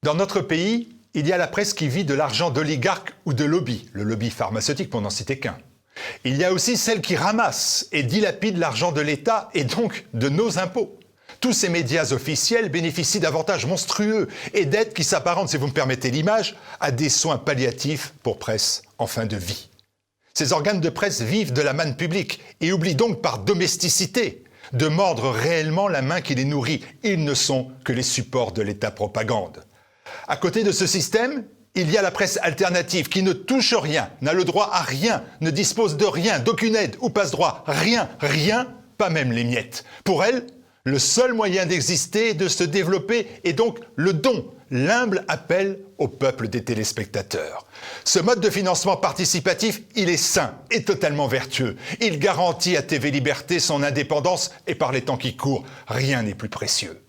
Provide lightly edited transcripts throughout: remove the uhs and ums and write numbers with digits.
Dans notre pays, il y a la presse qui vit de l'argent d'oligarques ou de lobbies, le lobby pharmaceutique pour n'en citer qu'un. Il y a aussi celle qui ramasse et dilapide l'argent de l'État et donc de nos impôts. Tous ces médias officiels bénéficient d'avantages monstrueux et d'aides qui s'apparentent, si vous me permettez l'image, à des soins palliatifs pour presse en fin de vie. Ces organes de presse vivent de la manne publique et oublient donc par domesticité de mordre réellement la main qui les nourrit. Ils ne sont que les supports de l'État-propagande. À côté de ce système, il y a la presse alternative qui ne touche rien, n'a le droit à rien, ne dispose de rien, d'aucune aide ou passe-droit. Rien, pas même les miettes. Pour elle, le seul moyen d'exister et de se développer est donc le don, l'humble appel au peuple des téléspectateurs. Ce mode de financement participatif, il est sain et totalement vertueux. Il garantit à TV Liberté son indépendance et par les temps qui courent, rien n'est plus précieux.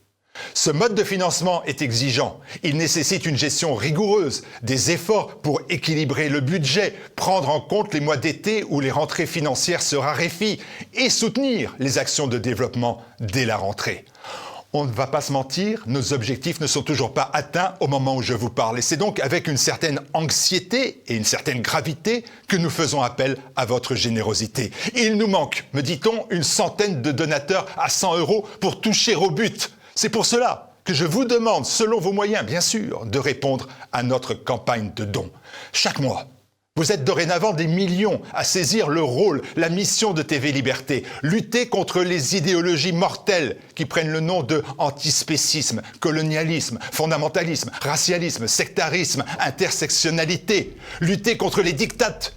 Ce mode de financement est exigeant. Il nécessite une gestion rigoureuse, des efforts pour équilibrer le budget, prendre en compte les mois d'été où les rentrées financières se raréfient et soutenir les actions de développement dès la rentrée. On ne va pas se mentir, nos objectifs ne sont toujours pas atteints au moment où je vous parle. Et c'est donc avec une certaine anxiété et une certaine gravité que nous faisons appel à votre générosité. Il nous manque, me dit-on, une centaine de donateurs à 100 € pour toucher au but. C'est pour cela que je vous demande, selon vos moyens bien sûr, de répondre à notre campagne de dons. Chaque mois, vous êtes dorénavant des millions à saisir le rôle, la mission de TV Liberté, lutter contre les idéologies mortelles qui prennent le nom de antispécisme, colonialisme, fondamentalisme, racialisme, sectarisme, intersectionnalité, lutter contre les dictates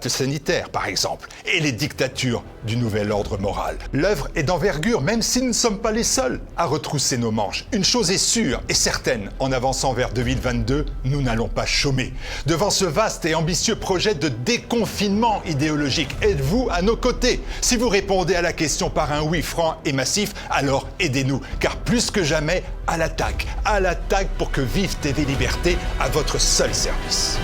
sanitaires par exemple, et les dictatures du nouvel ordre moral. L'œuvre est d'envergure, même si nous ne sommes pas les seuls à retrousser nos manches. Une chose est sûre et certaine, en avançant vers 2022, nous n'allons pas chômer. Devant ce vaste et ambitieux projet de déconfinement idéologique, êtes-vous à nos côtés? Si vous répondez à la question par un oui franc et massif, alors aidez-nous, car plus que jamais, à l'attaque pour que vive TV Liberté à votre seul service.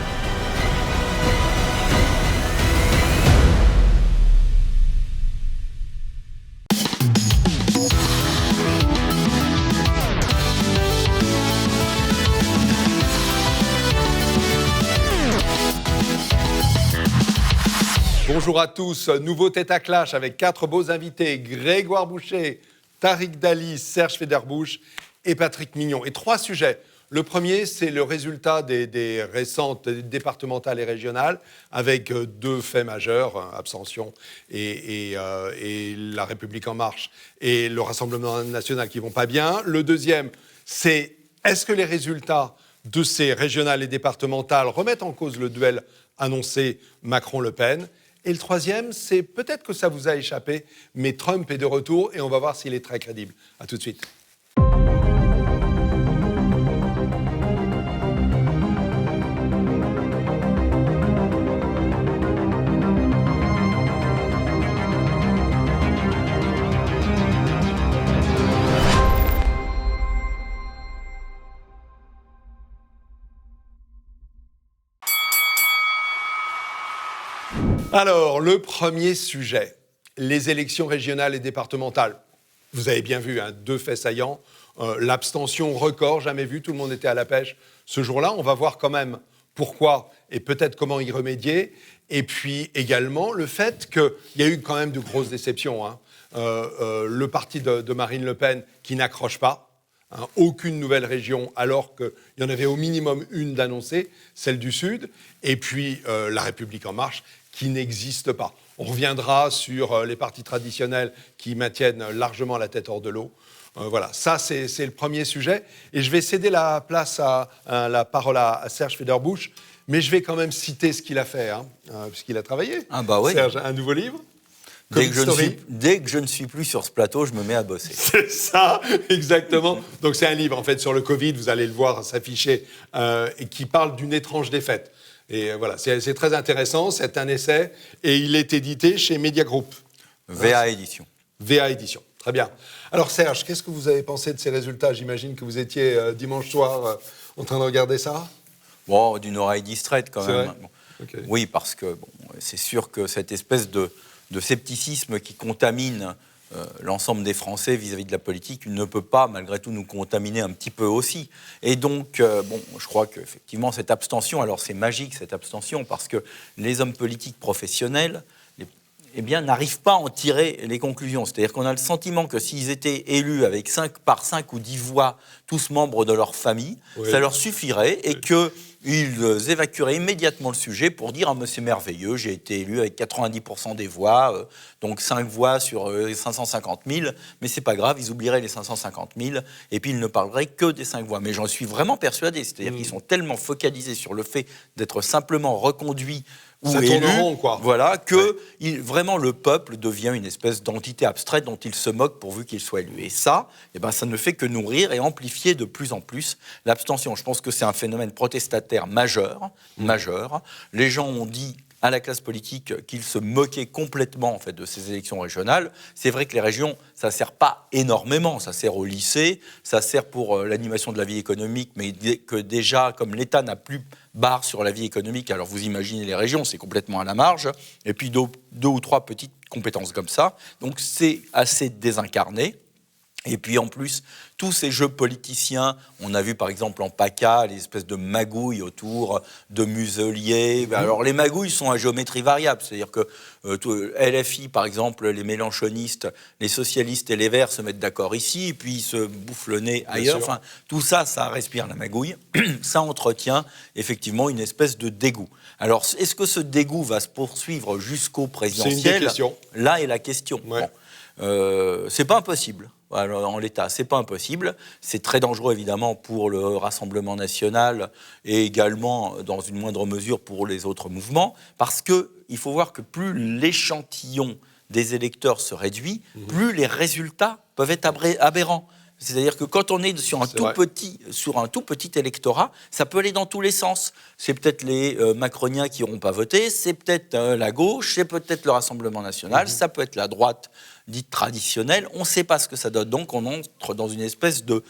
Bonjour à tous, nouveau Tête à Clash avec 4 beaux invités, Grégoire Boucher, Tariq Dali, Serge Federbush et Patrick Mignon. Et 3 sujets. Le premier, c'est le résultat des récentes départementales et régionales avec 2 faits majeurs, abstention et La République En Marche et le Rassemblement National qui vont pas bien. Le deuxième, c'est est-ce que les résultats de ces régionales et départementales remettent en cause le duel annoncé Macron-Le Pen? Et le troisième, c'est peut-être que ça vous a échappé, mais Trump est de retour et on va voir s'il est très crédible. À tout de suite. Alors, le premier sujet, les élections régionales et départementales. Vous avez bien vu, 2 faits saillants. L'abstention record, jamais vu, tout le monde était à la pêche ce jour-là. On va voir quand même pourquoi et peut-être comment y remédier. Et puis également le fait qu'il y a eu quand même de grosses déceptions. Le parti de Marine Le Pen qui n'accroche pas. Aucune nouvelle région, alors qu'il y en avait au minimum une d'annoncée, celle du Sud. Et puis La République En Marche, qui n'existe pas. On reviendra sur les partis traditionnels qui maintiennent largement la tête hors de l'eau. Voilà, ça c'est le premier sujet. Et je vais céder la parole à Serge Federbush, mais je vais quand même citer ce qu'il a fait, puisqu'il a travaillé. Ah bah oui. Serge, un nouveau livre. Dès que je ne suis plus sur ce plateau, je me mets à bosser. C'est ça, exactement. Donc c'est un livre en fait sur le Covid, vous allez le voir s'afficher, et qui parle d'une étrange défaite. Et voilà, c'est très intéressant, c'est un essai, et il est édité chez Media Group. VA Édition. VA Édition, très bien. Alors Serge, qu'est-ce que vous avez pensé de ces résultats? J'imagine que vous étiez dimanche soir en train de regarder ça. Bon, d'une oreille distraite quand même. Bon. Okay. Oui, parce que c'est sûr que cette espèce de scepticisme qui contamine l'ensemble des Français vis-à-vis de la politique ne peut pas, malgré tout, nous contaminer un petit peu aussi. Et donc, je crois qu'effectivement, cette abstention, alors c'est magique, cette abstention, parce que les hommes politiques professionnels, n'arrivent pas à en tirer les conclusions. C'est-à-dire qu'on a le sentiment que s'ils étaient élus avec 5 ou 10 voix, tous membres de leur famille, ça leur suffirait et qu'ils évacueraient immédiatement le sujet pour dire « Ah, mais c'est merveilleux, j'ai été élu avec 90% des voix, donc 5 voix sur 550 000, mais c'est pas grave, ils oublieraient les 550 000 et puis ils ne parleraient que des 5 voix. » Mais j'en suis vraiment persuadé, c'est-à-dire qu'ils sont tellement focalisés sur le fait d'être simplement reconduits ou élu, voilà, que vraiment le peuple devient une espèce d'entité abstraite dont il se moque pourvu qu'il soit élu. Et ça, ça ne fait que nourrir et amplifier de plus en plus l'abstention. Je pense que c'est un phénomène protestataire majeur. Les gens ont dit à la classe politique qu'ils se moquaient complètement en fait, de ces élections régionales. C'est vrai que les régions, ça ne sert pas énormément. Ça sert au lycée, ça sert pour l'animation de la vie économique, mais que déjà, comme l'État n'a plus barre sur la vie économique, alors vous imaginez les régions, c'est complètement à la marge, et puis deux ou trois petites compétences comme ça. Donc c'est assez désincarné. Et puis en plus, tous ces jeux politiciens, on a vu par exemple en PACA, les espèces de magouilles autour de museliers. Alors les magouilles sont à géométrie variable, c'est-à-dire que LFI par exemple, les mélenchonistes, les socialistes et les Verts se mettent d'accord ici, et puis ils se bouffent le nez ailleurs. Enfin, tout ça, ça respire la magouille. Ça entretient effectivement une espèce de dégoût. Alors est-ce que ce dégoût va se poursuivre jusqu'au présidentiel ? C'est une des questions. Là est la question. Ouais. Bon, c'est pas impossible. Alors, en l'état, c'est pas impossible. C'est très dangereux, évidemment, pour le Rassemblement national et également, dans une moindre mesure, pour les autres mouvements, parce qu'il faut voir que plus l'échantillon des électeurs se réduit, plus les résultats peuvent être aberrants. C'est-à-dire que quand on est sur un tout petit électorat, ça peut aller dans tous les sens. C'est peut-être les macroniens qui n'auront pas voté, c'est peut-être la gauche, c'est peut-être le Rassemblement national, ça peut être la droite dite traditionnelle. On ne sait pas ce que ça donne. Donc on entre dans une espèce de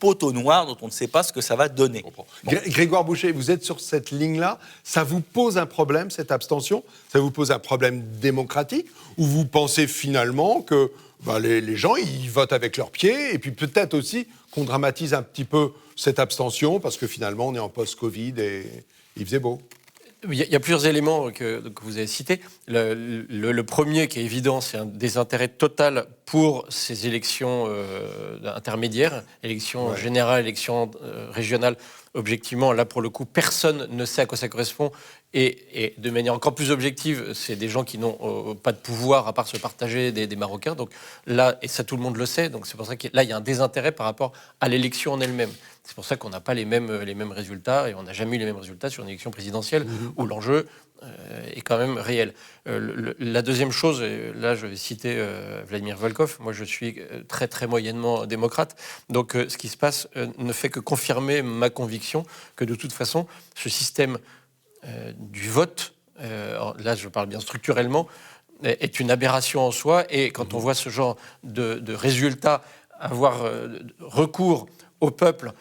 poteau noir dont on ne sait pas ce que ça va donner. Bon. Grégoire Boucher, vous êtes sur cette ligne-là. Ça vous pose un problème, cette abstention ? Ça vous pose un problème démocratique ? Ou vous pensez finalement que les gens, ils votent avec leurs pieds, et puis peut-être aussi qu'on dramatise un petit peu cette abstention, parce que finalement, on est en post-Covid et il faisait beau. Il y a plusieurs éléments que vous avez cités. Le premier qui est évident, c'est un désintérêt total pour ces élections intermédiaires, élections générales, élections régionales. Objectivement, là, pour le coup, personne ne sait à quoi ça correspond. Et de manière encore plus objective, c'est des gens qui n'ont pas de pouvoir à part se partager des Marocains. Donc là, et ça tout le monde le sait, donc c'est pour ça que là, il y a un désintérêt par rapport à l'élection en elle-même. C'est pour ça qu'on n'a pas les mêmes résultats, et on n'a jamais eu les mêmes résultats sur une élection présidentielle où l'enjeu est quand même réel. La deuxième chose, et là je vais citer Vladimir Volkov, moi je suis très très moyennement démocrate, donc ce qui se passe ne fait que confirmer ma conviction que de toute façon, ce système du vote, là je parle bien structurellement, est une aberration en soi, et quand on voit ce genre de résultats, avoir recours au peuple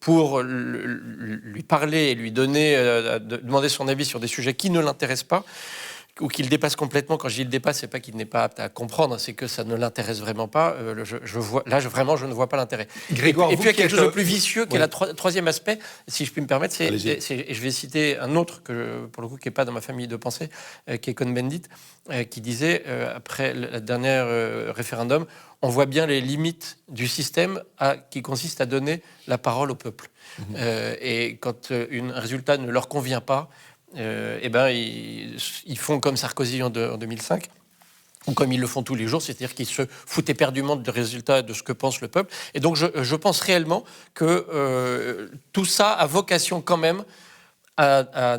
pour lui parler et lui donner, demander son avis sur des sujets qui ne l'intéressent pas, ou qu'il dépasse complètement. Quand je dis le dépasse, c'est pas qu'il n'est pas apte à comprendre, c'est que ça ne l'intéresse vraiment pas. Vraiment, je ne vois pas l'intérêt. Grégoire, et puis il y a quelque chose de plus vicieux, qui est le troisième aspect, si je puis me permettre, et je vais citer un autre, pour le coup, qui n'est pas dans ma famille de pensée, qui est Cohn-Bendit, qui disait, après le dernier référendum, on voit bien les limites du système qui consiste à donner la parole au peuple. Et quand un résultat ne leur convient pas, ils font comme Sarkozy en 2005, ou comme ils le font tous les jours, c'est-à-dire qu'ils se foutent éperdument des résultats de ce que pense le peuple. Et donc je pense réellement que tout ça a vocation quand même à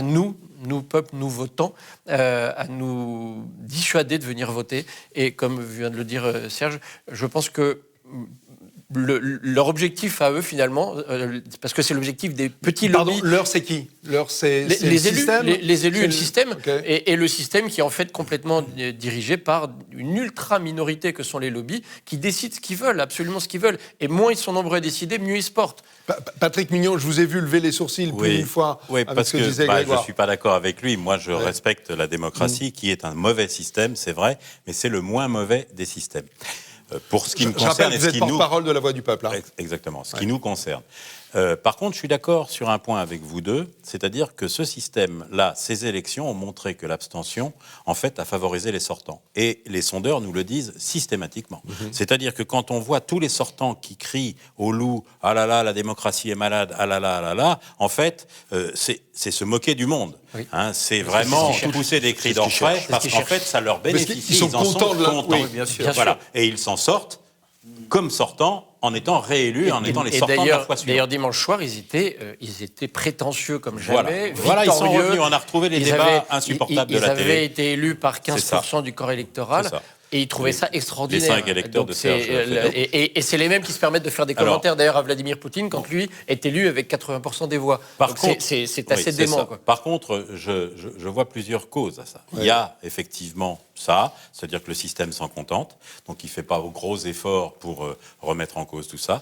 nous peuple, nous votants, à nous dissuader de venir voter. Et comme vient de le dire Serge, je pense que leur objectif à eux, finalement, parce que c'est l'objectif des petits lobbies. Pardon, l'heure, c'est qui? L'heure, c'est les le élus, système. les élus et le système, Okay. et le système qui est en fait complètement dirigé par une ultra-minorité que sont les lobbies, qui décident ce qu'ils veulent, absolument ce qu'ils veulent. Et moins ils sont nombreux à décider, mieux ils se portent. Patrick Mignon, je vous ai vu lever les sourcils plus d'une fois. Oui, avec parce ce que que disait je Grégoire. ne suis pas d'accord avec lui. Moi, je respecte la démocratie, qui est un mauvais système, c'est vrai, mais c'est le moins mauvais des systèmes. Pour ce qui me Je rappelle concerne que et vous ce êtes qui nous... porte-parole de la voix du peuple. Hein. Exactement, ce qui nous concerne. Par contre, je suis d'accord sur un point avec vous deux, c'est-à-dire que ce système-là, ces élections ont montré que l'abstention, en fait, a favorisé les sortants. Et les sondeurs nous le disent systématiquement. C'est-à-dire que quand on voit tous les sortants qui crient au loup « Ah là là, la démocratie est malade, ah là là, ah là là », en fait, c'est se moquer du monde. Oui. Hein, c'est vraiment pousser des cris d'orfraie parce qu'en fait, ça leur bénéficie. qu'ils sont en contents de la- contents. oui, bien sûr. Voilà. Et ils s'en sortent comme sortants en étant réélus, en étant les sortants de la fois suivante. D'ailleurs, dimanche soir, ils étaient prétentieux comme jamais, Voilà, ils sont victorieux. revenus, on a retrouvé les débats insupportables de la télé. Ils avaient été élus par 15% du corps électoral. C'est ça. Et ils trouvaient ça extraordinaire. Les 5 électeurs de Serge Fedor. Et c'est les mêmes qui se permettent de faire des commentaires, d'ailleurs, à Vladimir Poutine, quand lui est élu avec 80% des voix. Par contre, c'est oui, assez dément. ça. Quoi. Par contre, je vois plusieurs causes à ça. Il y a effectivement ça, c'est-à-dire que le système s'en contente, donc il ne fait pas gros efforts pour remettre en cause tout ça.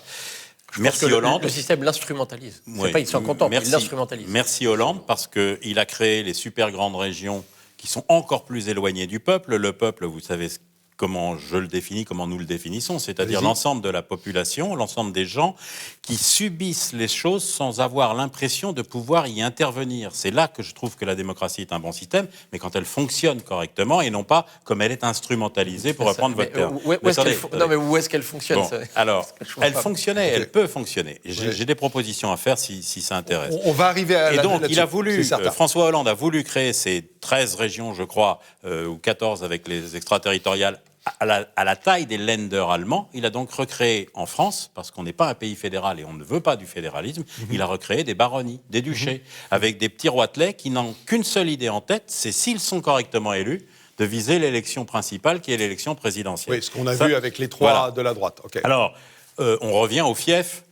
Merci Hollande. Le système l'instrumentalise. Oui. C'est pas ils sont contents, mais ils l'instrumentalisent. Merci Hollande, parce qu'il a créé les super grandes régions qui sont encore plus éloignées du peuple. Le peuple, vous savez comment je le définis, comment nous le définissons, c'est-à-dire l'ensemble de la population, l'ensemble des gens qui subissent les choses sans avoir l'impression de pouvoir y intervenir. C'est là que je trouve que la démocratie est un bon système, mais quand elle fonctionne correctement et non pas comme elle est instrumentalisée, pour reprendre votre terme. Où est-ce qu'elle fonctionne Bon, alors, elle fonctionnait, elle peut fonctionner. J'ai des propositions à faire si ça intéresse. On va arriver à Et donc, il a là-dessus, voulu, c'est certain. François Hollande a voulu créer ces 13 régions, je crois, ou 14 avec les extraterritoriales, à la taille des Länder allemands. Il a donc recréé en France, parce qu'on n'est pas un pays fédéral et on ne veut pas du fédéralisme, il a recréé des baronnies, des duchés, avec des petits roitelets qui n'ont qu'une seule idée en tête, c'est s'ils sont correctement élus, de viser l'élection principale, qui est l'élection présidentielle. Oui, ce qu'on a vu avec les trois de la droite. Okay. Alors, on revient au fief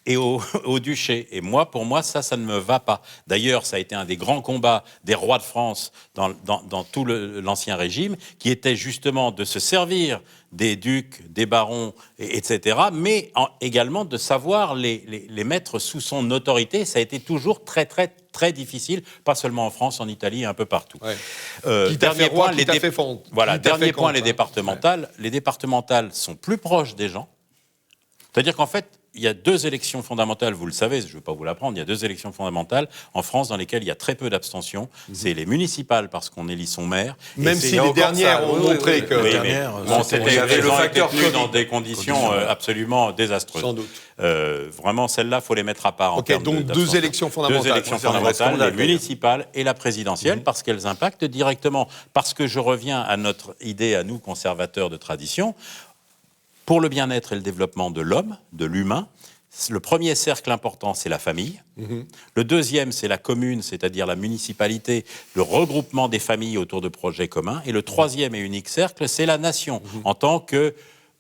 et au duché. Et moi, pour moi, ça ne me va pas. D'ailleurs, ça a été un des grands combats des rois de France dans tout l'ancien régime, qui était justement de se servir des ducs, des barons, etc., mais également de savoir les mettre sous son autorité. Ça a été toujours très, très, très difficile, pas seulement en France, en Italie, un peu partout. Ouais. Dernier point, les départementales. départementales. Les départementales sont plus proches des gens. C'est-à-dire qu'en fait, il y a deux élections fondamentales, vous le savez, je ne vais pas vous l'apprendre, il y a deux élections fondamentales en France dans lesquelles il y a très peu d'abstention. C'est les municipales parce qu'on élit son maire. Même si les dernières ont montré que... Oui, mais elles ont été tenues dans des conditions absolument désastreuses. Sans doute. Vraiment, celles-là, il faut les mettre à part. Ok, donc deux élections fondamentales. Deux élections fondamentales, les municipales et la présidentielle, parce qu'elles impactent directement. Parce que je reviens à notre idée, à nous, conservateurs de tradition, pour le bien-être et le développement de l'homme, de l'humain, le premier cercle important, c'est la famille. Le deuxième, c'est la commune, c'est-à-dire la municipalité, le regroupement des familles autour de projets communs. Et le troisième et unique cercle, c'est la nation, en tant que,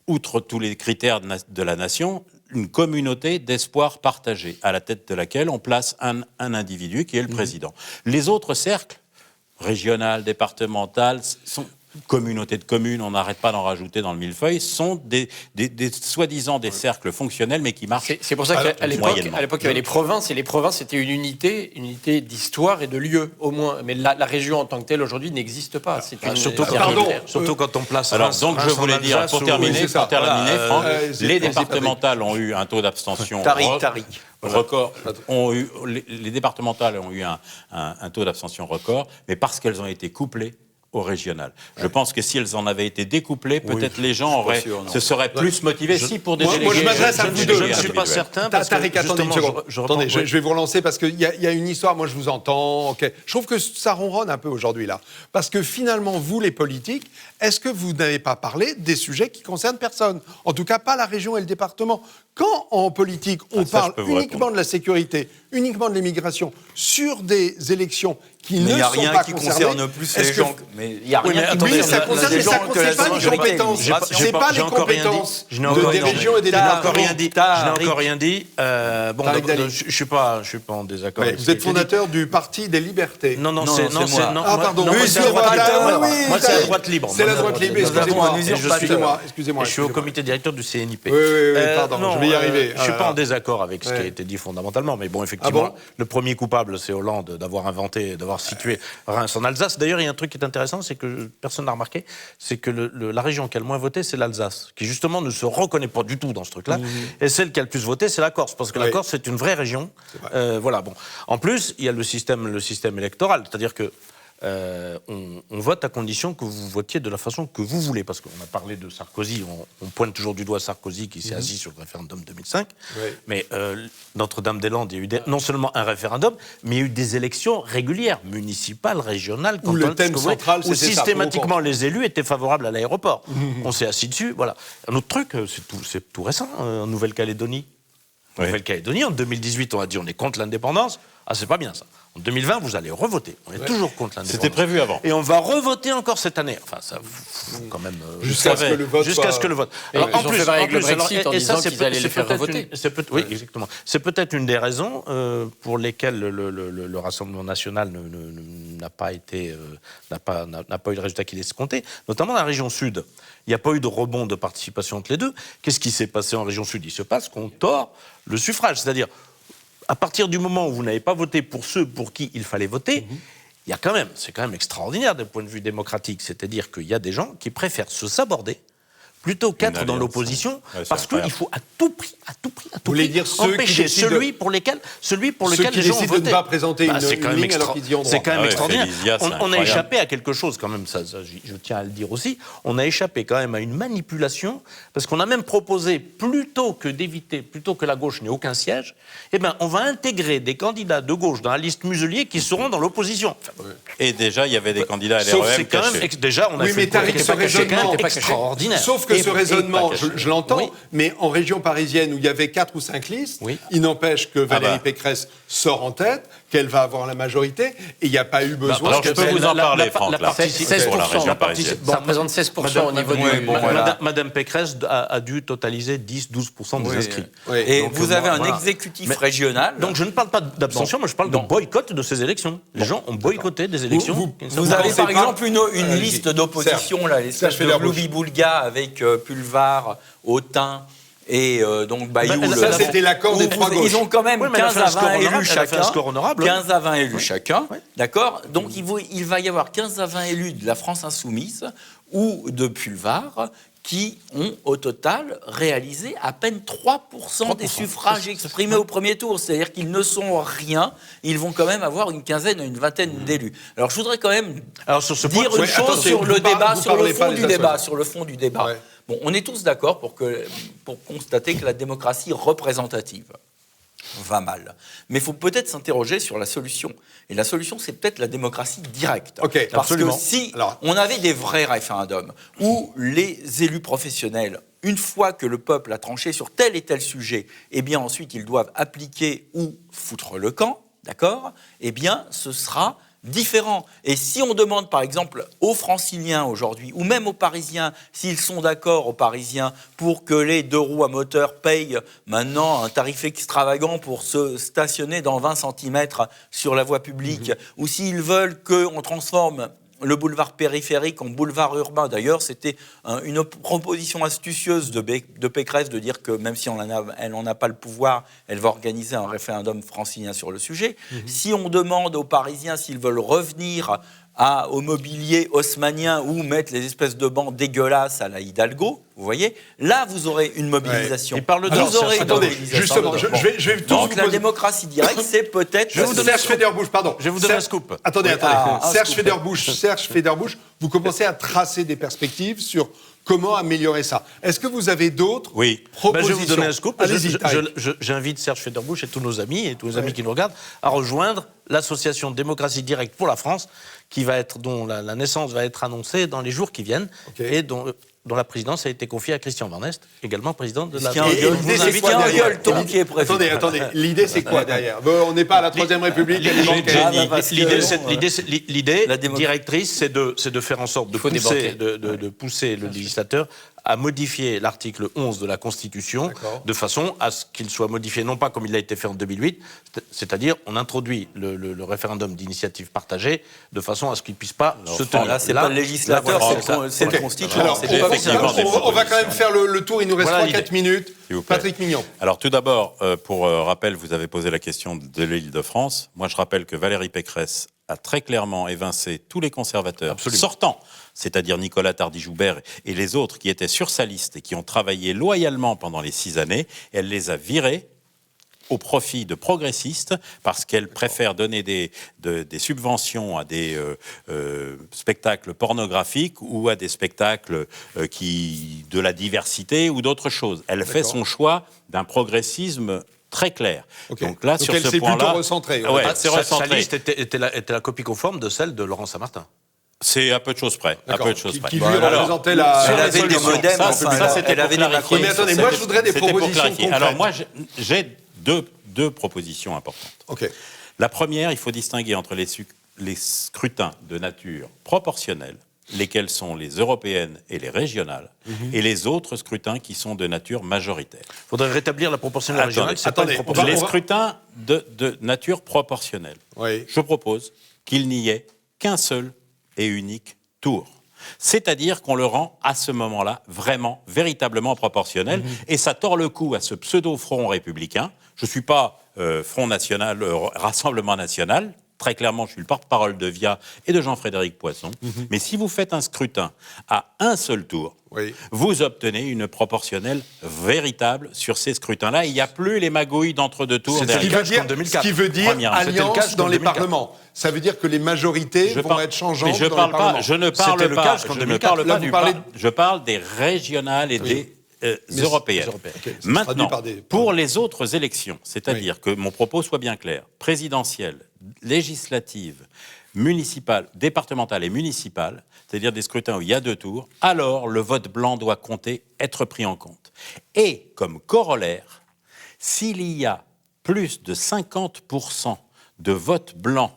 outre tous les critères de la nation, une communauté d'espoir partagé, à la tête de laquelle on place un individu qui est le président. Les autres cercles, régional, départemental, sont... communautés de communes, on n'arrête pas d'en rajouter dans le millefeuille, sont des soi-disant des cercles fonctionnels, mais qui marchent. C'est pour ça qu'à l'époque, il y avait les provinces, et les provinces, c'était une unité d'histoire et de lieu, au moins. Mais la région en tant que telle, aujourd'hui, n'existe pas. Surtout quand on place... Alors, donc, je voulais dire, pour terminer, Franck, les vas-y, départementales ont eu un taux d'abstention record. Les départementales ont eu un taux d'abstention record, mais parce qu'elles ont été couplées au régional. Je pense que si elles en avaient été découplées, peut-être les gens se seraient plus motivés. Pour des délégués. Moi, je m'adresse à vous deux. Je ne suis pas certain. Tariq, attendez une seconde. Attendez, je vais vous relancer parce qu'il y a une histoire. Moi, je vous entends. Okay. Je trouve que ça ronronne un peu aujourd'hui, là. Parce que finalement, vous, les politiques, est-ce que vous n'avez pas parlé des sujets qui concernent personne ? En tout cas, pas la région et le département. Quand en politique, on ça, parle je peux vous uniquement de la sécurité, uniquement de l'immigration, sur des élections qui ne il n'y a sont rien pas qui concernées, concerne plus est-ce les que- gens. Mais il n'y a Oui, rien mais qui attendez, Oui, concerne ça plus concerne, les mais gens ça que concerne la pas les majorité. compétences. C'est pas les j'ai encore rien dit. compétences Je n'ai encore des rien dit. régions et des Je n'ai départements. encore rien dit. Tariq. Je n'ai encore rien dit. Bon, Tariq donc, Dali. je ne suis pas en désaccord. Ouais, avec ce vous qui a êtes été dit. fondateur du Parti des Libertés. Non, Non, c'est c'est moi. non, Ah, moi- pardon. non, moi, Oui, c'est à c'est droite vrai, libre. oui, Moi, c'est à Tariq. droite libre. C'est la droite libre, excusez-moi. Et je suis- Excusez-moi. Et je suis au comité directeur du CNIP. Oui, pardon, je vais y arriver. Je ne suis pas Ah. en désaccord avec ce qui a Ouais. été dit fondamentalement, mais bon, effectivement, Ah bon le premier coupable, c'est Hollande d'avoir inventé, d'avoir situé Reims en Alsace. D'ailleurs, il y a un truc qui est intéressant, c'est que personne n'a remarqué, c'est que la région qui a le moins voté, c'est l'Alsace, qui justement ne se reconnaît pas du tout dans ce truc-là. Et celle qui a le plus voté, c'est la Corse, parce que la Oui. Corse, c'est une vraie région. Voilà, bon. En plus, il y a le système électoral, c'est-à-dire que on vote à condition que vous votiez de la façon que vous voulez. Parce qu'on a parlé de Sarkozy, on pointe toujours du doigt Sarkozy qui s'est assis sur le référendum 2005. Oui. Mais Notre-Dame-des-Landes, il y a eu non seulement un référendum, mais il y a eu des élections régulières, municipales, régionales, Où le cantonales, thème ce que vous voulez, central, où c'était ça, systématiquement pour ou les élus étaient favorables à l'aéroport. On s'est assis dessus, voilà. Un autre truc, c'est tout récent, en Nouvelle-Calédonie. En Oui. Nouvelle-Calédonie, en 2018, on a dit on est contre l'indépendance. Ah, c'est pas bien ça. En 2020, vous allez revoter. On est toujours contre l'indépendance. C'était prévu avant. Et on va revoter encore cette année. Enfin, ça, quand même. Jusqu'à ce que le vote Jusqu'à soit- ce que le vote. Et ils ont fait pareil avec le Brexit en disant c'est qu'ils allaient les faire peut-être revoter. oui, exactement. C'est peut-être une des raisons pour lesquelles le Rassemblement national n'a pas eu le résultat qu'il escomptait, notamment dans la région sud. Il n'y a pas eu de rebond de participation entre les deux. Qu'est-ce qui s'est passé en région sud? Il se passe qu'on tord le suffrage, c'est-à-dire à partir du moment où vous n'avez pas voté pour ceux pour qui il fallait voter, il y a c'est quand même extraordinaire d'un point de vue démocratique. C'est-à-dire qu'il y a des gens qui préfèrent se saborder plutôt qu'être dans alliance, l'opposition, ouais, c'est parce qu'il incroyable. faut à tout prix voulez dire ceux qui empêcher décident celui pour lequel Ceux les qui gens ont décident de voté. ne pas présenter C'est une quand même ligne alors qu'ils y ont droit. C'est quand même Ah ouais, extraordinaire. Félicia, c'est On a incroyable. échappé à quelque chose quand même, ça, je tiens à le dire aussi, on a échappé quand même à une manipulation, parce qu'on a même proposé, plutôt que la gauche n'ait aucun siège, eh ben, on va intégrer des candidats de gauche dans la liste Muselier qui seront dans l'opposition. Enfin, Et déjà, il y avait des candidats à sauf l'REM c'est quand même, cachés. déjà, on a Oui, fait mais le Tariq, point, ce raisonnement, extraordinaire. Sauf que ce raisonnement, je l'entends, Oui. mais en région parisienne où il y avait 4 ou 5 listes, Oui. il n'empêche que Valérie bah. Pécresse sort en tête, qu'elle va avoir la majorité, et il n'y a pas eu besoin... alors, je peux vous en parler, Franck, là. participation- C'est pour la région la parisienne. participation- Ça représente 16% au niveau Oui, du... bon, voilà. Madame Pécresse a dû totaliser 10-12% des inscrits. Oui. Et Donc, vous avez un voilà. exécutif Mais- régional. Donc je ne parle pas d'abstention, moi je parle de boycott de ces élections. Les gens ont boycotté des élections. Vous avez par pensez exemple pas- une Allez-y. liste d'opposition, là, l'espèce Serge de Federbush. Loubi-Boulga avec Pulvar, Autun et donc Bayoul. Ça, c'était l'accord des trois gauches. Ils ont quand même Oui, mais elle a 15 fait un à score 20 honorable, élus elle a fait un chacun. score honorable. 15 à 20 élus chacun, Oui. d'accord. Donc il va y avoir 15 à 20 élus de la France insoumise ou de Pulvar qui ont au total réalisé à peine 3% des suffrages exprimés au premier tour. C'est-à-dire qu'ils ne sont rien, ils vont quand même avoir une quinzaine, une vingtaine d'élus. Alors je voudrais quand même Alors sur ce dire point, une chose attention, sur vous le débat, vous sur le parlez pas fond les du uns débat, sur sur le fond du débat. Ouais. Bon, on est tous d'accord pour constater que la démocratie représentative va mal. Mais il faut peut-être s'interroger sur la solution. Et la solution, c'est peut-être la démocratie directe. Ok, Parce absolument. que si Alors- on avait des vrais référendums où les élus professionnels, une fois que le peuple a tranché sur tel et tel sujet, eh bien ensuite ils doivent appliquer ou foutre le camp, d'accord ? Eh bien ce sera différent. Et si on demande par exemple aux Franciliens aujourd'hui, ou même aux Parisiens, s'ils sont d'accord aux Parisiens pour que les deux roues à moteur payent maintenant un tarif extravagant pour se stationner dans 20 cm sur la voie publique, ou s'ils veulent qu'on transforme le boulevard périphérique en boulevard urbain. D'ailleurs, c'était une proposition astucieuse de Pécresse de dire que même si elle n'en a pas le pouvoir, elle va organiser un référendum francilien sur le sujet. Si on demande aux Parisiens s'ils veulent revenir au mobilier haussmannien ou mettre les espèces de bancs dégueulasses à la Hidalgo, vous voyez, là, vous aurez une mobilisation. Il parle de Vous aurez une attendez, mobilisation. justement, je vais tous Donc vous la poser- démocratie directe, c'est peut-être... Je vais vous donner un Serge scoop. Federbush, pardon. Je vais vous donner un scoop. Attendez, Oui, un Serge scoop. Federbush, vous commencez à tracer des perspectives sur comment améliorer ça. Est-ce que vous avez d'autres Oui. Ben, propositions? je vais vous donner un scoop. Allez-y, Tariq. J'invite Serge Federbush et tous nos amis et tous nos amis qui nous regardent à rejoindre l'association Démocratie Directe pour la France, dont la naissance va être annoncée dans les jours qui viennent Ok. et dont dont la présidence a été confiée à Christian Van Est, également président de la... Christian Et l'idée, c'est quoi derrière Gueuleton qui est prévu. Attendez, l'idée, c'est quoi derrière? On n'est pas à la Troisième République, elle est bancaire. L'idée La démocratie. directrice, c'est de faire en sorte de pousser le législateur à modifier l'article 11 de la Constitution D'accord. de façon à ce qu'il soit modifié, non pas comme il a été fait en 2008, c'est-à-dire on introduit le référendum d'initiative partagée de façon à ce qu'il ne puisse pas se tenir. Là, c'est pas le législateur, c'est le constituant. Alors, C'est effectivement des on va quand même faire le tour, il nous reste Voilà 3-4 minutes. S'il vous plaît. Patrick Mignon. Alors tout d'abord, pour rappel, vous avez posé la question de l'Île-de-France. Moi, je rappelle que Valérie Pécresse a très clairement évincé tous les conservateurs sortants, c'est-à-dire Nicolas Tardy-Joubert et les autres qui étaient sur sa liste et qui ont travaillé loyalement pendant les 6 années. Elle les a virés au profit de progressistes parce qu'elle préfère donner des subventions à des spectacles pornographiques ou à des spectacles de la diversité ou d'autres choses. Elle fait son choix d'un progressisme très clair. Okay. Donc là, Donc sur elle ce s'est point-là, plutôt recentrée. Ouais, Sa recentré. liste était la copie conforme de celle de Laurent Saint-Martin. C'est à peu de choses près. À peu de choses près. Qui lui représentait la... Elle avait des modems, ça, c'était elle pour avait des clarifier. macros. Mais attendez, moi, je voudrais des C'était pour propositions clarifier. concrètes. Alors moi, j'ai deux propositions importantes. OK. La première, il faut distinguer entre les scrutins de nature proportionnelle, lesquels sont les européennes et les régionales, et les autres scrutins qui sont de nature majoritaire. Il faudrait rétablir la proportionnelle régionale. C'est pas une attendez, proportionnelle. Les scrutins de nature proportionnelle. Oui. Je propose qu'il n'y ait qu'un seul et unique tour. C'est-à-dire qu'on le rend à ce moment-là vraiment, véritablement proportionnel, et ça tord le cou à ce pseudo-front républicain. Je ne suis pas Front National, Rassemblement National. Très clairement, je suis le porte-parole de VIA et de Jean-Frédéric Poisson. Mais si vous faites un scrutin à un seul tour, vous obtenez une proportionnelle véritable sur ces scrutins-là. Il n'y a plus les magouilles d'entre-deux tours. Ce qui veut dire Premièrement. alliance dans les parlements. Ça veut dire que les majorités vont être changeantes mais je dans parle les parlements. pas, je ne parle C'était le pas, cas jusqu'en je ne 2004. parle Là, pas vous du parlez- je parle des régionales et des européennes. Ok, c'est traduit Maintenant, par des- pour les autres élections, c'est-à-dire que mon propos soit bien clair, présidentielle, législative, municipale, départementale et municipale, c'est-à-dire des scrutins où il y a 2 tours, alors le vote blanc doit compter, être pris en compte. Et comme corollaire, s'il y a plus de 50% de vote blanc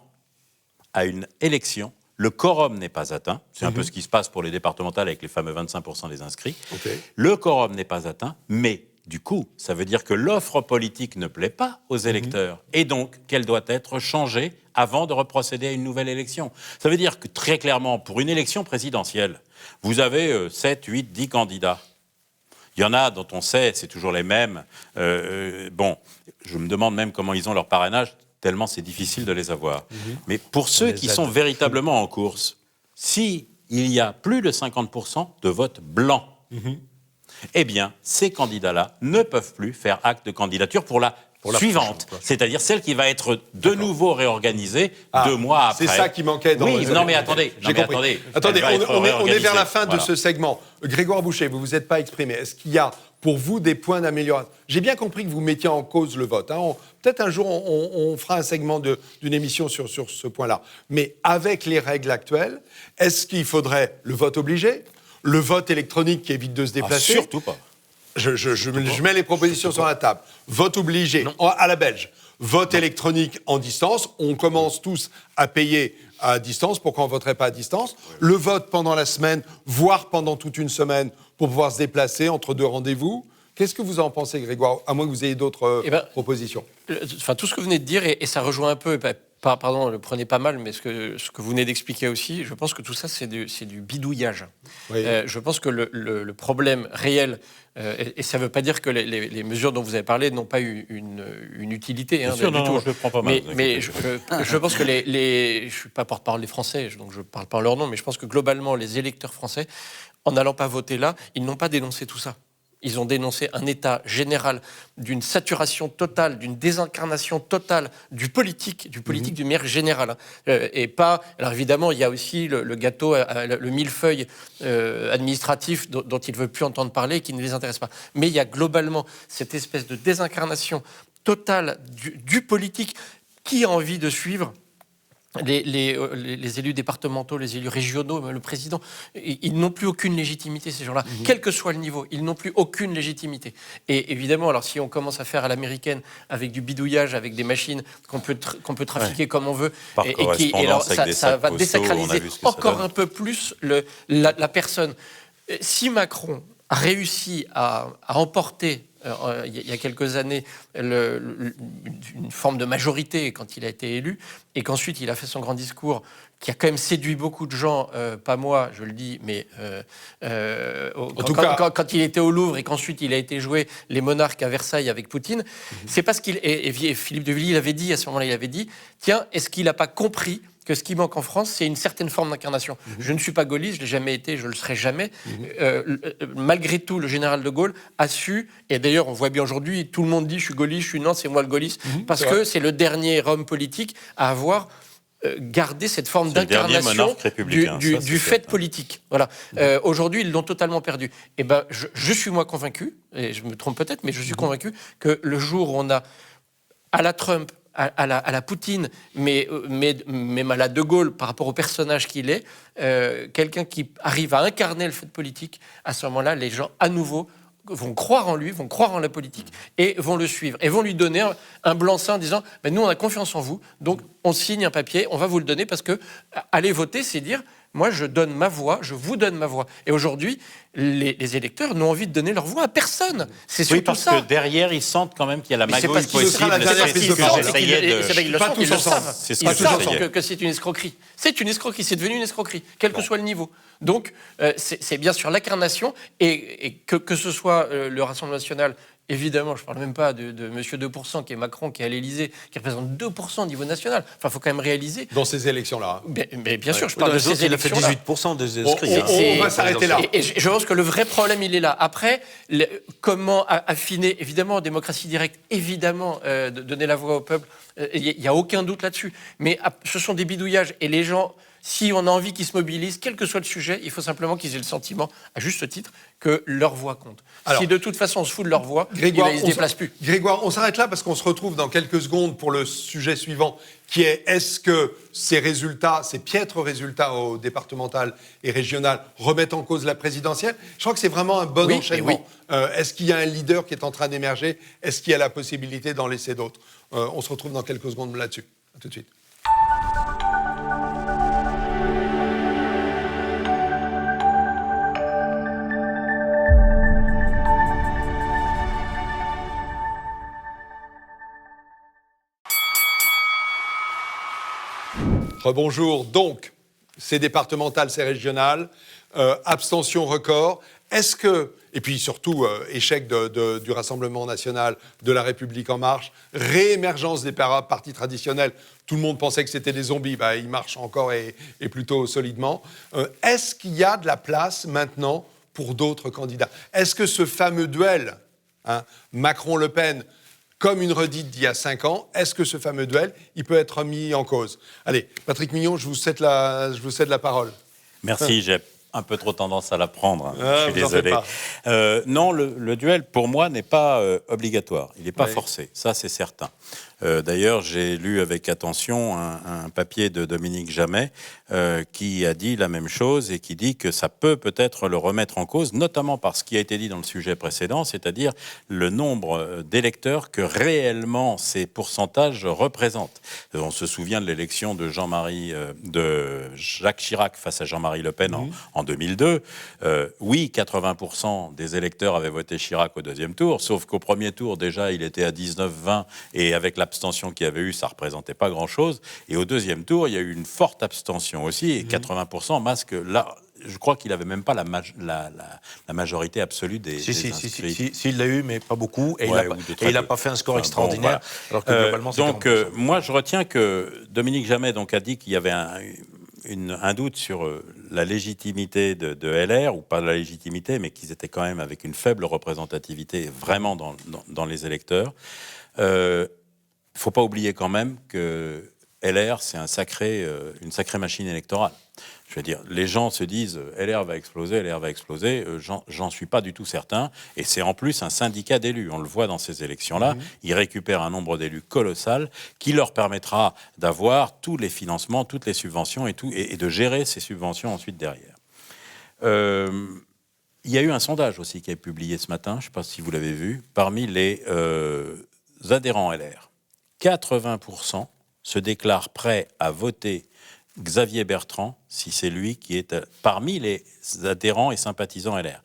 à une élection, le quorum n'est pas atteint. C'est un peu ce qui se passe pour les départementales avec les fameux 25% des inscrits. Ok. Le quorum n'est pas atteint, mais du coup, ça veut dire que l'offre politique ne plaît pas aux électeurs et donc qu'elle doit être changée avant de reprocéder à une nouvelle élection. Ça veut dire que très clairement, pour une élection présidentielle, vous avez 7, 8, 10 candidats. Il y en a dont on sait, c'est toujours les mêmes. Bon, je me demande même comment ils ont leur parrainage, tellement c'est difficile de les avoir. Mais pour ceux qui sont véritablement en course, s'il y a plus de 50% de vote blanc, eh bien, ces candidats-là ne peuvent plus faire acte de candidature pour la suivante, c'est-à-dire celle qui va être de nouveau réorganisée 2 mois après. C'est ça qui manquait dans Oui, le... non mais attendez, J'ai compris. Attendez, on est vers la fin de ce segment. Grégoire Boucher, vous ne vous êtes pas exprimé. Est-ce qu'il y a pour vous des points d'amélioration? J'ai bien compris que vous mettiez en cause le vote. Peut-être un jour, on fera un segment d'une émission sur ce point-là. Mais avec les règles actuelles, est-ce qu'il faudrait le vote obligé, le vote électronique qui évite de se déplacer? Surtout pas. Je mets les propositions sur la table. Vote obligé à la belge. Vote électronique en distance. On commence tous à payer à distance. Pourquoi on ne voterait pas à distance? Le vote pendant la semaine, voire pendant toute une semaine, pour pouvoir se déplacer entre 2 rendez-vous. Qu'est-ce que vous en pensez, Grégoire? À moins que vous ayez d'autres propositions. Enfin, tout ce que vous venez de dire, et ça rejoint un peu... Pardon, le prenez pas mal, mais ce que vous venez d'expliquer aussi, je pense que tout ça, c'est du bidouillage. Oui. Je pense que le problème réel, et ça ne veut pas dire que les mesures dont vous avez parlé n'ont pas eu une utilité. Bien sûr, non, je le prends pas mal. Mais je pense que je ne suis pas porte-parole des Français, donc je ne parle pas en leur nom, mais je pense que globalement, les électeurs français, en n'allant pas voter là, ils n'ont pas dénoncé tout ça. Ils ont dénoncé un état général d'une saturation totale, d'une désincarnation totale du politique d'une manière générale. Et pas... Alors évidemment, il y a aussi le gâteau, le millefeuille administratif dont ils ne veulent plus entendre parler et qui ne les intéresse pas. Mais il y a globalement cette espèce de désincarnation totale du politique. Qui a envie de suivre les élus départementaux, les élus régionaux, même le président, ils n'ont plus aucune légitimité, ces gens-là. Quel que soit le niveau, ils n'ont plus aucune légitimité. Et évidemment, alors si on commence à faire à l'américaine avec du bidouillage, avec des machines qu'on peut trafiquer comme on veut, Par et correspondance avec des ça sacs va postaux, désacraliser on a vu ce que ça encore donne. un peu plus la personne. Si Macron a réussi à emporter il y a quelques années une forme de majorité quand il a été élu, et qu'ensuite il a fait son grand discours qui a quand même séduit beaucoup de gens, pas moi, je le dis, mais quand il était au Louvre et qu'ensuite il a été jouer les monarques à Versailles avec Poutine, c'est parce qu'il... Et Philippe de Villiers l'avait dit, à ce moment-là, il avait dit, tiens, est-ce qu'il n'a pas compris que ce qui manque en France, c'est une certaine forme d'incarnation. Je ne suis pas gaulliste, je ne l'ai jamais été, je ne le serai jamais. Malgré tout, le général de Gaulle a su, et d'ailleurs on voit bien aujourd'hui, tout le monde dit je suis gaulliste, je suis non, c'est moi le gaulliste, parce que c'est le dernier homme politique à avoir gardé cette forme d'incarnation du fait politique. Voilà. Aujourd'hui, ils l'ont totalement perdu. Et ben, je suis moi convaincu, et je me trompe peut-être, mais je suis convaincu que le jour où on a à la Trump, à la Poutine, mais à la De Gaulle par rapport au personnage qu'il est, quelqu'un qui arrive à incarner le fait politique, à ce moment-là, les gens, à nouveau, vont croire en lui, vont croire en la politique et vont le suivre. Et vont lui donner un blanc-seing en disant « nous, on a confiance en vous, donc on signe un papier, on va vous le donner parce que aller voter, c'est dire « moi, je donne ma voix, je vous donne ma voix ». Et aujourd'hui, les électeurs n'ont envie de donner leur voix à personne. C'est surtout parce ça. que derrière, ils sentent quand même qu'il y a la Mais c'est magouille parce qu'ils possible. la dernière C'est prise ce de que parole. j'essayais de... Ils le savent, ils le savent. C'est ce Ils que savent j'essayais. que c'est une escroquerie. C'est une escroquerie, c'est devenu une escroquerie, quel que soit le niveau. Donc, c'est bien sûr l'incarnation, et que ce soit le Rassemblement national, évidemment, je ne parle même pas de monsieur 2% qui est Macron, qui est à l'Élysée, qui représente 2% au niveau national. Enfin, il faut quand même réaliser. Dans ces élections-là. Mais bien sûr, je parle de ces Il a fait élections-là. 18% des inscrits. On va s'arrêter là. Et je pense que le vrai problème, il est là. Après, comment affiner, évidemment, en démocratie directe, évidemment, de donner la voix au peuple, il n'y a aucun doute là-dessus. Mais ce sont des bidouillages. Et les gens, si on a envie qu'ils se mobilisent, quel que soit le sujet, il faut simplement qu'ils aient le sentiment, à juste titre, que leur voix compte. Si de toute façon on se fout de leur voix, Grégoire, ils ne se déplacent plus. Grégoire, on s'arrête là parce qu'on se retrouve dans quelques secondes pour le sujet suivant, qui est est-ce que ces résultats, ces piètres résultats au départemental et régional remettent en cause la présidentielle? Je crois que c'est vraiment un bon enchaînement. Est-ce qu'il y a un leader qui est en train d'émerger? Est-ce qu'il y a la possibilité d'en laisser d'autres? On se retrouve dans quelques secondes là-dessus. À tout de suite. Rebonjour. Donc, c'est départemental, c'est régional. Abstention record. Est-ce que, et puis surtout, échec du Rassemblement national, de la République en marche, réémergence des partis traditionnels, tout le monde pensait que c'était des zombies, ils marchent encore et plutôt solidement. Est-ce qu'il y a de la place maintenant pour d'autres candidats? Est-ce que ce fameux duel, Macron-Le Pen, comme une redite d'il y a 5 ans, est-ce que ce fameux duel, il peut être mis en cause? Allez, Patrick Mignon, je vous cède la parole. Merci, j'ai un peu trop tendance à la prendre. Je suis vous en faites désolé. pas. Non, le duel, pour moi, n'est pas obligatoire. Il n'est pas forcé, ça c'est certain. D'ailleurs, j'ai lu avec attention un papier de Dominique Jamais qui a dit la même chose et qui dit que ça peut-être le remettre en cause, notamment par ce qui a été dit dans le sujet précédent, c'est-à-dire le nombre d'électeurs que réellement ces pourcentages représentent. On se souvient de l'élection de Jacques Chirac face à Jean-Marie Le Pen en 2002. Oui, 80% des électeurs avaient voté Chirac au deuxième tour, sauf qu'au premier tour, déjà, il était à 19-20 et avec l'abstention qu'il y avait eu, ça ne représentait pas grand-chose. Et au deuxième tour, il y a eu une forte abstention aussi, et 80% masque là. Je crois qu'il n'avait même pas la majorité absolue des inscrits. Si, il l'a eu, mais pas beaucoup. Et il n'a pas fait un score extraordinaire. Bon, voilà. Alors que globalement, c'est donc, moi, je retiens que Dominique Jamais a dit qu'il y avait un doute sur la légitimité de LR, ou pas la légitimité, mais qu'ils étaient quand même avec une faible représentativité vraiment dans les électeurs. Il ne faut pas oublier quand même que LR, c'est une sacrée machine électorale. Je veux dire, les gens se disent LR va exploser, j'en suis pas du tout certain. Et c'est en plus un syndicat d'élus. On le voit dans ces élections-là. Ils récupèrent un nombre d'élus colossal qui leur permettra d'avoir tous les financements, toutes les subventions et de gérer ces subventions ensuite derrière. Il y a eu un sondage aussi qui est publié ce matin, je ne sais pas si vous l'avez vu, parmi les adhérents LR. 80% se déclarent prêts à voter Xavier Bertrand, si c'est lui qui est parmi les adhérents et sympathisants LR.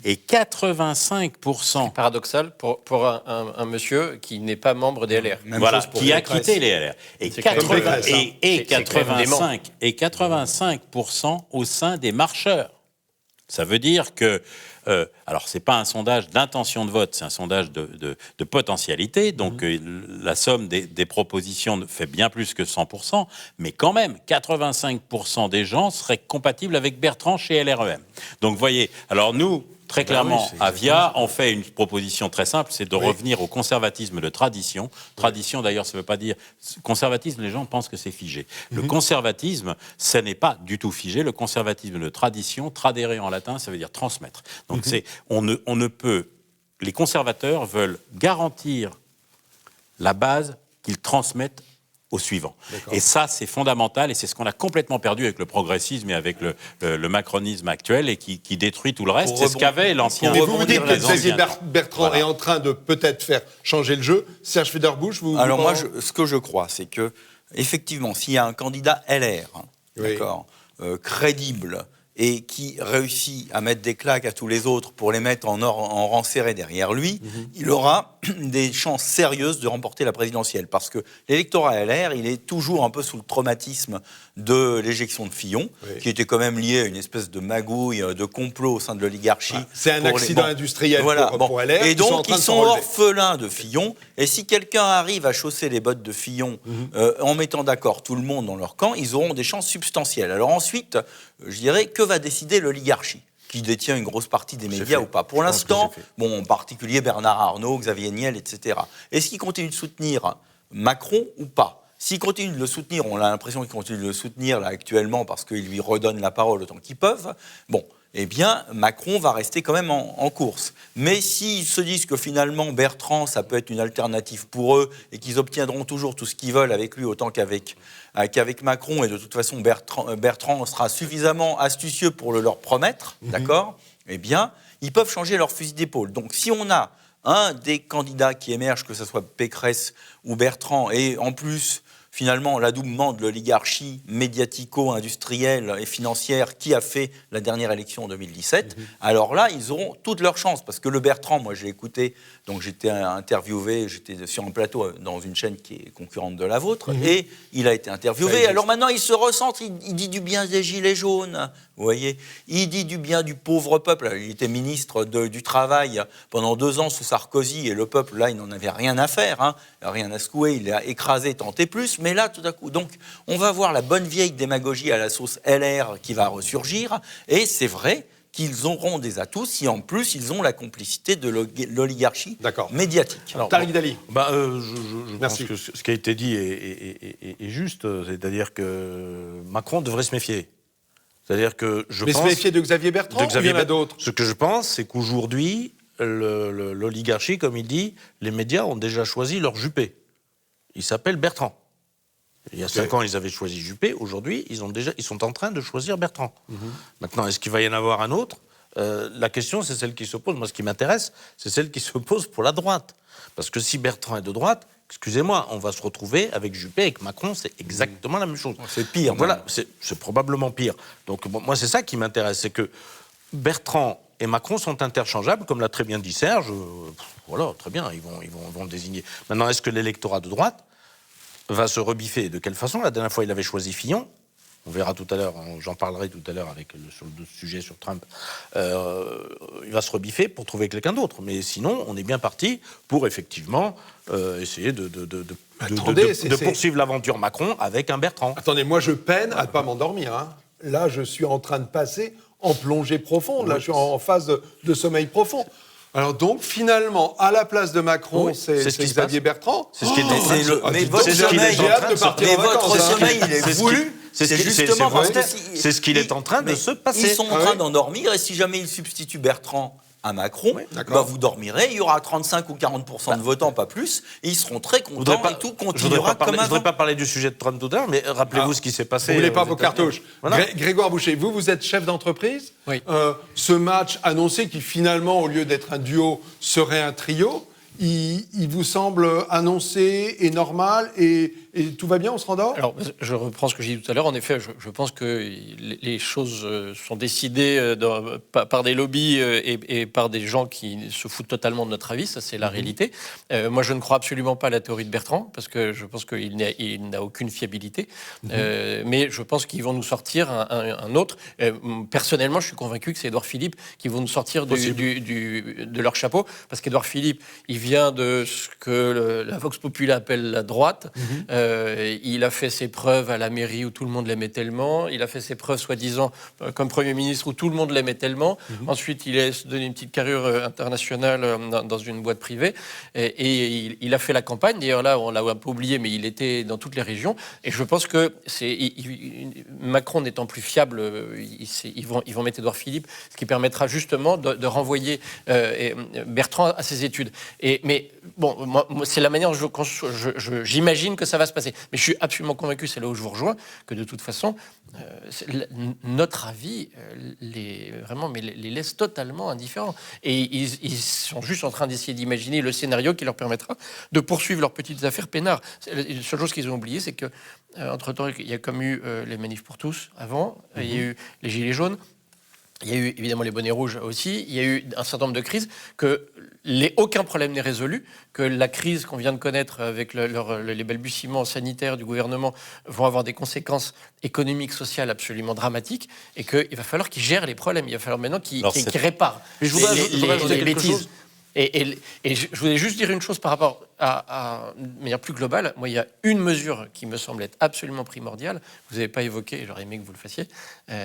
Et 85%... C'est paradoxal pour un monsieur qui n'est pas membre des LR. Voilà, qui a quitté les LR. Et 85% au sein des marcheurs. Ça veut dire que... alors, ce n'est pas un sondage d'intention de vote, c'est un sondage de potentialité. Donc, la somme des propositions fait bien plus que 100%. Mais quand même, 85% des gens seraient compatibles avec Bertrand chez LREM. Donc, vous voyez, alors nous... Très clairement, à VIA, on fait une proposition très simple, c'est de revenir au conservatisme de tradition. Tradition, d'ailleurs, ça ne veut pas dire... Conservatisme, les gens pensent que c'est figé. Le conservatisme, ce n'est pas du tout figé. Le conservatisme de tradition, tradere en latin, ça veut dire transmettre. Donc, on ne peut... Les conservateurs veulent garantir la base qu'ils transmettent au suivant. Et ça, c'est fondamental, et c'est ce qu'on a complètement perdu avec le progressisme et avec le macronisme actuel, et qui détruit tout le reste. C'est ce qu'avait l'ancien... Mais vous dites que Xavier Bertrand est en train de peut-être faire changer le jeu. Serge Federbusch, vous... Alors moi, ce que je crois, c'est que, effectivement, s'il y a un candidat LR, d'accord, crédible, et qui réussit à mettre des claques à tous les autres pour les mettre en rang serré derrière lui, il aura des chances sérieuses de remporter la présidentielle. Parce que l'électorat LR, il est toujours un peu sous le traumatisme de l'éjection de Fillon, qui était quand même lié à une espèce de magouille, de complot au sein de l'oligarchie. C'est un accident industriel pour LR. Et donc, ils sont orphelins de Fillon. Et si quelqu'un arrive à chausser les bottes de Fillon en mettant d'accord tout le monde dans leur camp, ils auront des chances substantielles. Alors ensuite, je dirais, que va décider l'oligarchie qui détient une grosse partie des médias ou pas. Pour l'instant, en particulier Bernard Arnault, Xavier Niel, etc. Est-ce qu'ils continuent de soutenir Macron ou pas ? S'ils continuent de le soutenir, on a l'impression qu'ils continuent de le soutenir là actuellement parce qu'ils lui redonnent la parole autant qu'ils peuvent, eh bien, Macron va rester quand même en course. Mais s'ils se disent que finalement, Bertrand, ça peut être une alternative pour eux et qu'ils obtiendront toujours tout ce qu'ils veulent avec lui autant qu'avec Macron, et de toute façon, Bertrand sera suffisamment astucieux pour le leur promettre, d'accord ? Eh bien, ils peuvent changer leur fusil d'épaule. Donc, si on a un des candidats qui émerge, que ce soit Pécresse ou Bertrand, et en plus... Finalement, l'adoubement de l'oligarchie médiatico-industrielle et financière qui a fait la dernière élection en 2017, alors là, ils auront toutes leurs chances. Parce que le Bertrand, moi, je l'ai écouté, donc j'étais interviewé, j'étais sur un plateau dans une chaîne qui est concurrente de la vôtre, et il a été interviewé. Alors maintenant, il se recentre, il dit du bien des Gilets jaunes, vous voyez. Il dit du bien du pauvre peuple. Il était ministre du Travail pendant 2 ans sous Sarkozy, et le peuple, là, il n'en avait rien à faire, rien à secouer, il a écrasé tant et plus. Mais là, tout à coup, donc, on va voir la bonne vieille démagogie à la sauce LR qui va ressurgir. Et c'est vrai qu'ils auront des atouts si, en plus, ils ont la complicité de l'oligarchie médiatique. Alors, Tariq Dali. Je pense que ce qui a été dit est juste. C'est-à-dire que Macron devrait se méfier. C'est-à-dire que je pense... Mais se méfier de Xavier Bertrand, il y en a d'autres. Ce que je pense, c'est qu'aujourd'hui, l'oligarchie, comme il dit, les médias ont déjà choisi leur Juppé. Il s'appelle Bertrand. Il y a 5 ans, ils avaient choisi Juppé. Aujourd'hui, ils sont en train de choisir Bertrand. Maintenant, est-ce qu'il va y en avoir un autre ? La question, c'est celle qui se pose. Moi, ce qui m'intéresse, c'est celle qui se pose pour la droite. Parce que si Bertrand est de droite, excusez-moi, on va se retrouver avec Juppé, avec Macron, c'est exactement la même chose. C'est pire. Donc, voilà, c'est probablement pire. Donc moi, c'est ça qui m'intéresse, c'est que Bertrand et Macron sont interchangeables, comme l'a très bien dit Serge. Voilà, très bien, ils vont désigner. Maintenant, est-ce que l'électorat de droite va se rebiffer? De quelle façon? La dernière fois, il avait choisi Fillon. On verra tout à l'heure, j'en parlerai tout à l'heure sur le sujet sur Trump. Il va se rebiffer pour trouver quelqu'un d'autre. Mais sinon, on est bien parti pour effectivement essayer de poursuivre l'aventure Macron avec un Bertrand. Attendez, moi je peine à ne pas m'endormir. Là, je suis en train de passer en plongée profonde. Là, je suis en phase de sommeil profond. Alors donc, finalement, à la place de Macron, Oui, c'est ce qui se Xavier Bertrand. C'est ce qui est en train de se- Mais dis votre donc, sommeil, j'ai hâte de partir en vacances, votre hein. sommeil, il est C'est ce voulu. qui- c'est ce C'est qui- justement c'est parce vrai. que C'est ce qu'il est en train de mais se passer. Ils sont en Ah train oui. d'en dormir, et si jamais ils substituent Bertrand à Macron, d'accord. bah vous dormirez, il y aura 35 ou 40% de votants, pas plus, et ils seront très Je voudrais contents, et tout je voudrais continuera pas parler, comme je voudrais avant. pas parler du sujet de Trump tout à l'heure, mais rappelez-vous ce qui s'est passé. Vous voulez pas aux vos États-Unis. cartouches. Voilà. Grégoire Boucher, vous êtes chef d'entreprise. Oui. Ce match annoncé qui finalement, au lieu d'être un duo, serait un trio, il vous semble annoncé et normal et tout va bien, on se rendort? Alors, je reprends ce que j'ai dit tout à l'heure. En effet, je pense que les choses sont décidées par des lobbies et par des gens qui se foutent totalement de notre avis. Ça, c'est la réalité. Moi, je ne crois absolument pas à la théorie de Bertrand, parce que je pense qu'il n'a aucune fiabilité. Mais je pense qu'ils vont nous sortir un autre. Personnellement, je suis convaincu que c'est Édouard Philippe qui vont nous sortir de leur chapeau, parce qu'Édouard Philippe, il vient de ce que la Vox Populi appelle la droite. Il a fait ses preuves à la mairie où tout le monde l'aimait tellement. Il a fait ses preuves, soi-disant, comme Premier ministre où tout le monde l'aimait tellement. Ensuite, il a donné une petite carrure internationale dans une boîte privée. Et il a fait la campagne. D'ailleurs, là, on l'a un peu oublié, mais il était dans toutes les régions. Et je pense que Macron n'étant plus fiable, ils vont mettre Édouard Philippe, ce qui permettra justement de renvoyer Bertrand à ses études. Mais bon, moi, c'est la manière dont j'imagine que ça va se passer. Mais je suis absolument convaincu, c'est là où je vous rejoins, que de toute façon, notre avis les laisse totalement indifférents. Et ils sont juste en train d'essayer d'imaginer le scénario qui leur permettra de poursuivre leurs petites affaires peinards. La seule chose qu'ils ont oublié, c'est que entre-temps, il y a comme eu les manifs pour tous avant, il y a eu les gilets jaunes, il y a eu évidemment les bonnets rouges aussi, il y a eu un certain nombre de crises, aucun problème n'est résolu, que la crise qu'on vient de connaître avec les balbutiements sanitaires du gouvernement vont avoir des conséquences économiques, sociales absolument dramatiques, et qu'il va falloir qu'ils gèrent les problèmes, il va falloir maintenant qu'ils réparent Mais je voudrais ajouter quelque chose. Et je voulais juste dire une chose par rapport à de manière plus globale. Moi, il y a une mesure qui me semble être absolument primordiale, vous n'avez pas évoqué, et j'aurais aimé que vous le fassiez,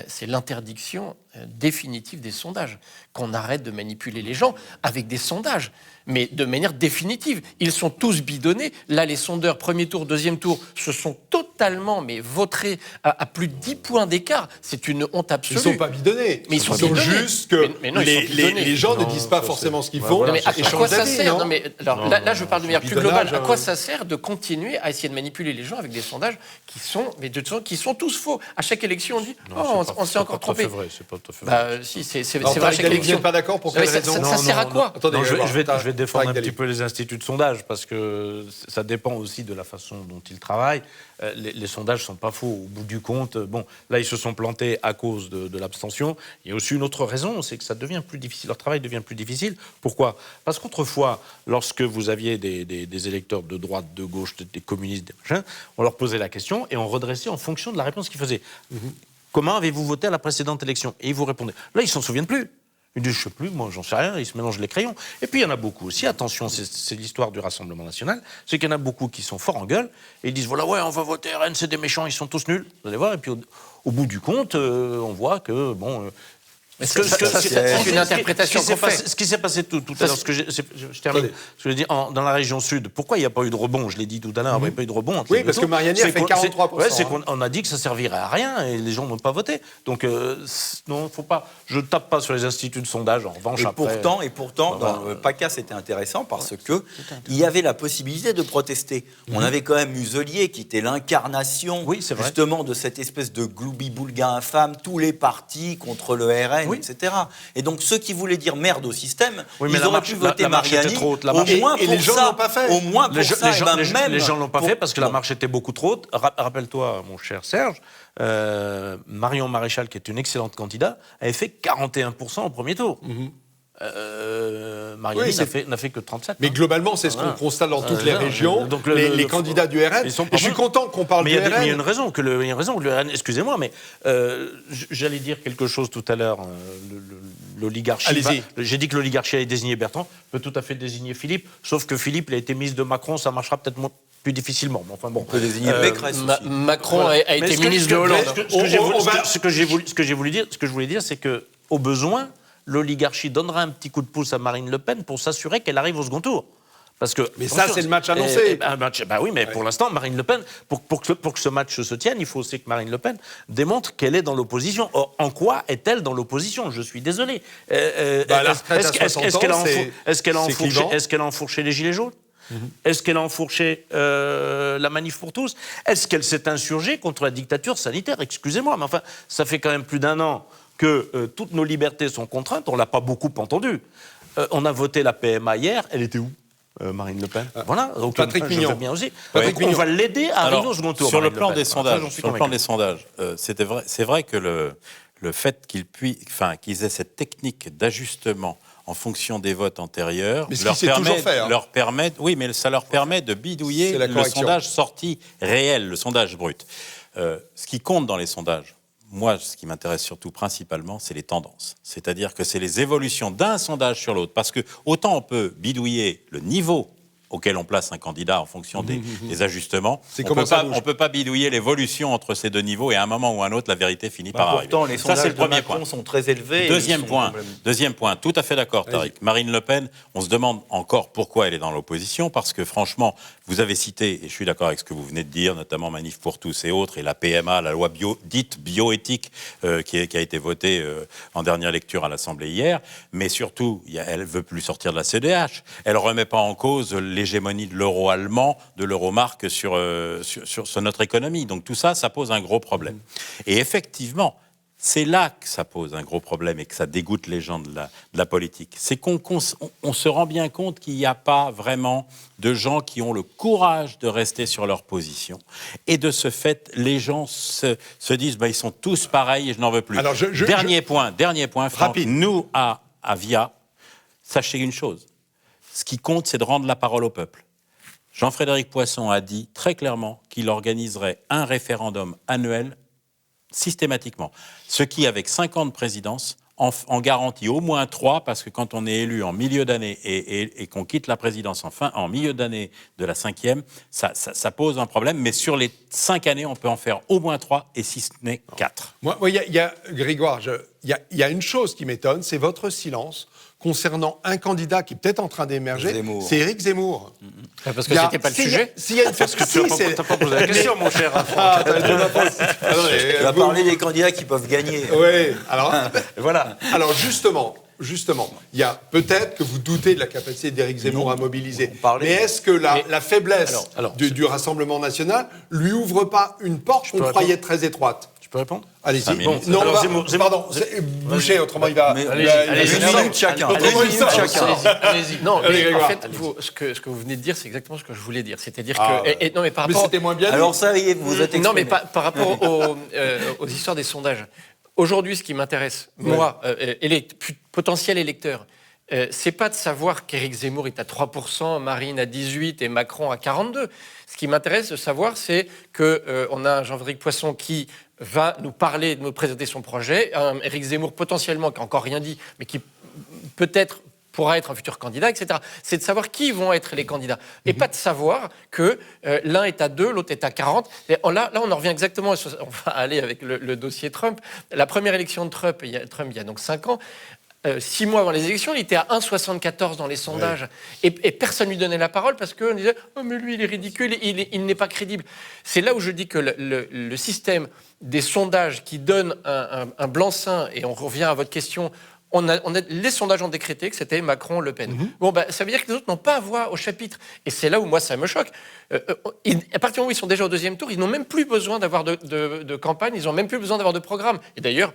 c'est l'interdiction définitive des sondages. Qu'on arrête de manipuler les gens avec des sondages, mais de manière définitive. Ils sont tous bidonnés. Là, les sondeurs, premier tour, deuxième tour, se sont totalement vautrés à plus de 10 points d'écart. C'est une honte Ils absolue. ne sont pas bidonnés. Mais ils sont Donc bidonnés. juste que Mais non, ils sont bidonnés. les gens ne Non, disent pas ça, forcément ce qu'ils ouais, font. voilà, Mais à et quoi changent ça d'avis, sert? non Non, mais alors, là, je parle de manière plus bidonnage, globale. À quoi ça sert de continuer à essayer de manipuler les gens avec des sondages qui sont tous faux? À chaque élection, on dit on s'est encore trompé. C'est pas tout à fait vrai. Bah, si, c'est Alors, vrai à Tariq chaque Dali, vous élection. n'êtes pas d'accord pour Ouais, quelle raison ça sert à quoi? Attendez, Non, je vais Tariq défendre un Dali. petit peu les instituts de sondage parce que ça dépend aussi de la façon dont ils travaillent. Les sondages ne sont pas faux. Au bout du compte, bon, là, ils se sont plantés à cause de l'abstention. Il y a aussi une autre raison, c'est que ça devient plus difficile. Leur travail devient plus difficile. Pourquoi? Parce qu'autrefois, lorsque vous aviez des électeurs de droite, de gauche, des communistes, des machins, on leur posait la question et on redressait en fonction de la réponse qu'ils faisaient. Comment avez-vous voté à la précédente élection? Et ils vous répondaient. Là, ils ne s'en souviennent plus. Ils disent, je ne sais plus, moi, j'en sais rien, ils se mélangent les crayons. Et puis, il y en a beaucoup aussi, attention, c'est l'histoire du Rassemblement national, c'est qu'il y en a beaucoup qui sont forts en gueule, et ils disent, voilà, ouais, on va voter RN, c'est des méchants, ils sont tous nuls. Vous allez voir, et puis au bout du compte, on voit que, bon... C'est une interprétation qu'on fait. Ce qui s'est passé tout à l'heure, je termine. Attendez. Ce que je dis, dans la région sud, pourquoi il n'y a pas eu de rebond? Je l'ai dit tout à l'heure, il n'y a pas eu de rebond. Oui, parce que Mariani a fait 43%. Ouais, c'est qu'on a dit que ça servirait à rien et les gens n'ont pas voté. Donc, non, faut pas. Je tape pas sur les instituts de sondage. En revanche, Et pourtant, dans le PACA, c'était intéressant parce que il y avait la possibilité de protester. On avait quand même Muselier qui était l'incarnation justement de cette espèce de gloubi-boulga infâme, tous les partis contre le RN, etc. Et donc ceux qui voulaient dire merde au système, ils auraient pu voter Mariani. Au moins et les gens l'ont pas fait. Au moins pour ça, les gens l'ont pas fait parce que la marche était beaucoup trop haute. Rappelle-toi, mon cher Serge, Marion Maréchal, qui est une excellente candidate, avait fait 41% au premier tour. Mariani n'a fait que 37. Mais globalement, c'est ce qu'on constate dans toutes les régions. Donc les candidats du RN. Et je suis content qu'on parle du RN. Mais il y a une raison que le RN. Excusez-moi, mais j'allais dire quelque chose tout à l'heure. L'oligarchie. Allez-y. J'ai dit que l'oligarchie allait désigner Bertrand. Peut tout à fait désigner Philippe. Sauf que Philippe, il a été ministre de Macron. Ça marchera peut-être plus difficilement. Mais enfin bon. On peut désigner Pécresse aussi. Macron a été ministre de Hollande. Ce que je voulais dire, c'est que au besoin, l'oligarchie donnera un petit coup de pouce à Marine Le Pen pour s'assurer qu'elle arrive au second tour. Parce que, Mais ça, c'est le match annoncé. Un match, bah oui, mais pour l'instant, Marine Le Pen, pour que ce match se tienne, il faut aussi que Marine Le Pen démontre qu'elle est dans l'opposition. Or, en quoi est-elle dans l'opposition ? Je suis désolé. La retraite à 60 ans, Est-ce qu'elle a clivant. enfourché les Gilets jaunes ? Est-ce qu'elle a enfourché la manif pour tous ? Est-ce qu'elle s'est insurgée contre la dictature sanitaire ? Excusez-moi, mais enfin, ça fait quand même plus d'un an que toutes nos libertés sont contraintes. On ne l'a pas beaucoup entendu. On a voté la PMA hier. Elle était où, Marine Le Pen ? Voilà. Donc, Patrick je Mignon. veux bien aussi. Patrick Donc, on va l'aider à arriver au second tour. Sur le Marine plan Le Pen. des sondages, Ça, j'en suis sur le convaincu. plan des sondages, c'est vrai que le fait qu'ils aient cette technique d'ajustement en fonction des votes antérieurs, Mais ce qui s'est toujours fait, hein. oui, mais ça leur permet de bidouiller C'est la le correction. sondage sorti réel, le sondage brut. Ce qui compte dans les sondages, moi, ce qui m'intéresse surtout principalement, c'est les tendances. C'est-à-dire que c'est les évolutions d'un sondage sur l'autre. Parce que autant on peut bidouiller le niveau auquel on place un candidat en fonction des ajustements, C'est on comment ça bouge. ne peut pas bidouiller l'évolution entre ces deux niveaux et à un moment ou à un autre, la vérité finit par arriver. Pourtant, les Ça, sondages c'est le de premier Macron point. sont très élevés. et Deuxième ils sont- point, tout à fait d'accord, Tariq. Marine Le Pen, on se demande encore pourquoi elle est dans l'opposition, parce que franchement, vous avez cité, et je suis d'accord avec ce que vous venez de dire, notamment Manif pour tous et autres, et la PMA, la loi dite bioéthique, qui a été votée en dernière lecture à l'Assemblée hier, mais surtout, elle ne veut plus sortir de la CEDH. Elle ne remet pas en cause l'hégémonie de l'euro allemand, de l'euro-marque sur notre économie. Donc tout ça, ça pose un gros problème. Et effectivement, c'est là que ça pose un gros problème et que ça dégoûte les gens de la politique. C'est qu'on se rend bien compte qu'il n'y a pas vraiment de gens qui ont le courage de rester sur leur position. Et de ce fait, les gens se disent ils sont tous pareils et je n'en veux plus. Alors, Dernier point, Franck. Rapide. Nous, à VIA, sachez une chose. Ce qui compte, c'est de rendre la parole au peuple. Jean-Frédéric Poisson a dit très clairement qu'il organiserait un référendum annuel systématiquement. Ce qui, avec 5 ans de présidence, en garantit au moins 3, parce que quand on est élu en milieu d'année et qu'on quitte la présidence en milieu d'année de la 5e, ça pose un problème. Mais sur les 5 années, on peut en faire au moins 3, et si ce n'est 4. Moi, il y a Grégoire, il y a une chose qui m'étonne, c'est votre silence concernant un candidat qui est peut-être en train d'émerger, Zemmour. c'est Éric Zemmour. Parce que c'était pas le sujet. S'il y a une Parce que tu n'as pas posé la question, mon cher. Tu vas parler des candidats qui peuvent gagner. Oui, alors, Voilà. alors justement, il y a peut-être que vous doutez de la capacité d'Éric Zemmour à mobiliser. on parlait- Mais est-ce que la faiblesse Alors, du Rassemblement national lui ouvre pas une porte qu'on peux croyait très étroite ? Tu peux répondre ? Allez-y. 5 minutes. Non, Alors, Zemmour, Zemmour- pardon, Boucher, autrement il va... Mais- allez-y, Une minute chacun. Autrement, il sort. Allez-y. Non, Allez, mais en Grégoire. fait, ce que vous venez de dire, c'est exactement ce que je voulais dire. C'est-à-dire Ah, que. Non, mais par Mais rapport. c'était moins bien dit. Alors ça y est, vous êtes Non, mais exprimé. par rapport aux histoires des sondages. Aujourd'hui, ce qui m'intéresse, moi, potentiel électeur, c'est pas de savoir qu'Éric Zemmour est à 3%, Marine à 18% et Macron à 42%. Ce qui m'intéresse de savoir, c'est qu'on a un Jean-Frédéric Poisson qui va nous parler, nous présenter son projet, un Éric Zemmour potentiellement qui n'a encore rien dit, mais qui peut-être pourra être un futur candidat, etc. C'est de savoir qui vont être les candidats. Et pas de savoir que l'un est à 2, l'autre est à 40. Et là, on en revient exactement, on va aller avec le dossier Trump. La première élection de Trump, il y a donc 5 ans, 6 mois avant les élections, il était à 1,74 dans les sondages. Et personne ne lui donnait la parole parce qu'on disait « Oh, mais lui, il est ridicule, il n'est pas crédible ». C'est là où je dis que le système des sondages qui donne un blanc-seing, et on revient à votre question, les sondages ont décrété que c'était Macron-Le Pen. Bon, ça veut dire que les autres n'ont pas à voix au chapitre. Et c'est là où, moi, ça me choque. À partir du moment où ils sont déjà au deuxième tour, ils n'ont même plus besoin d'avoir de campagne, ils n'ont même plus besoin d'avoir de programme. Et d'ailleurs,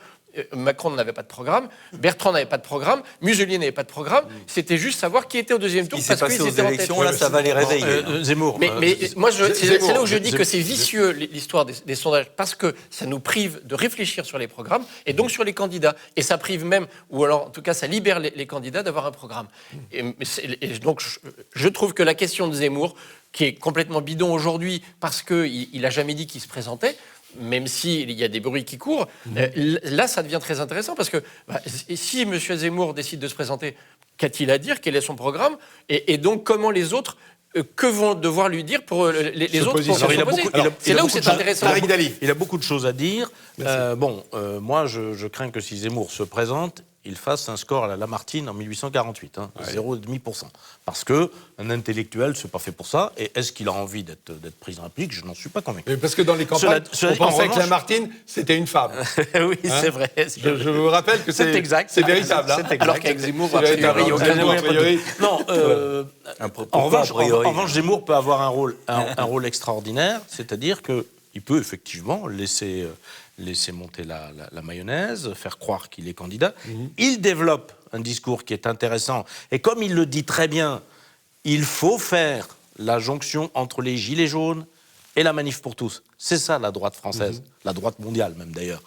Macron n'avait pas de programme, Bertrand n'avait pas de programme, Muselier n'avait pas de programme. C'était juste savoir qui était au deuxième tour Ce qui s'est parce passé qu'ils aux étaient en tête. élections, là, ça va les réveiller. Zemmour. Mais moi, c'est là où je dis Zemmour. que c'est vicieux, l'histoire des sondages, parce que ça nous prive de réfléchir sur les programmes et donc sur les candidats. Et ça prive même, ou alors en tout cas, ça libère les candidats d'avoir un programme. Et donc, je trouve que la question de Zemmour, qui est complètement bidon aujourd'hui parce qu'il n'a jamais dit qu'il se présentait, même s'il y a des bruits qui courent, là, ça devient très intéressant parce que si M. Zemmour décide de se présenter, qu'a-t-il à dire? Quel est son programme? Et donc, comment les autres, que vont devoir lui dire pour les autres pour positionner. s'opposer? C'est là où c'est intéressant. Tariq Dali. Il a beaucoup de choses à dire. Moi, je crains que si Zemmour se présente, il fasse un score à la Lamartine en 1848, 0,5%. Parce qu'un intellectuel, c'est pas fait pour ça. Et est-ce qu'il a envie d'être pris en réplique? Je n'en suis pas convaincu. Mais parce que dans les campagnes, on pensait que Lamartine, c'était une femme. Oui, c'est vrai. Je vous rappelle que c'est exact. C'est véritable. C'est exact. Alors qu'avec Zemmour, C'est véritable. a priori, Zemmour, a priori. Non, en priori. revanche, Zemmour peut avoir un rôle extraordinaire, c'est-à-dire qu'il peut effectivement laisser monter la mayonnaise, faire croire qu'il est candidat. Il développe un discours qui est intéressant. Et comme il le dit très bien, il faut faire la jonction entre les gilets jaunes et la manif pour tous. C'est ça la droite française, la droite mondiale même d'ailleurs.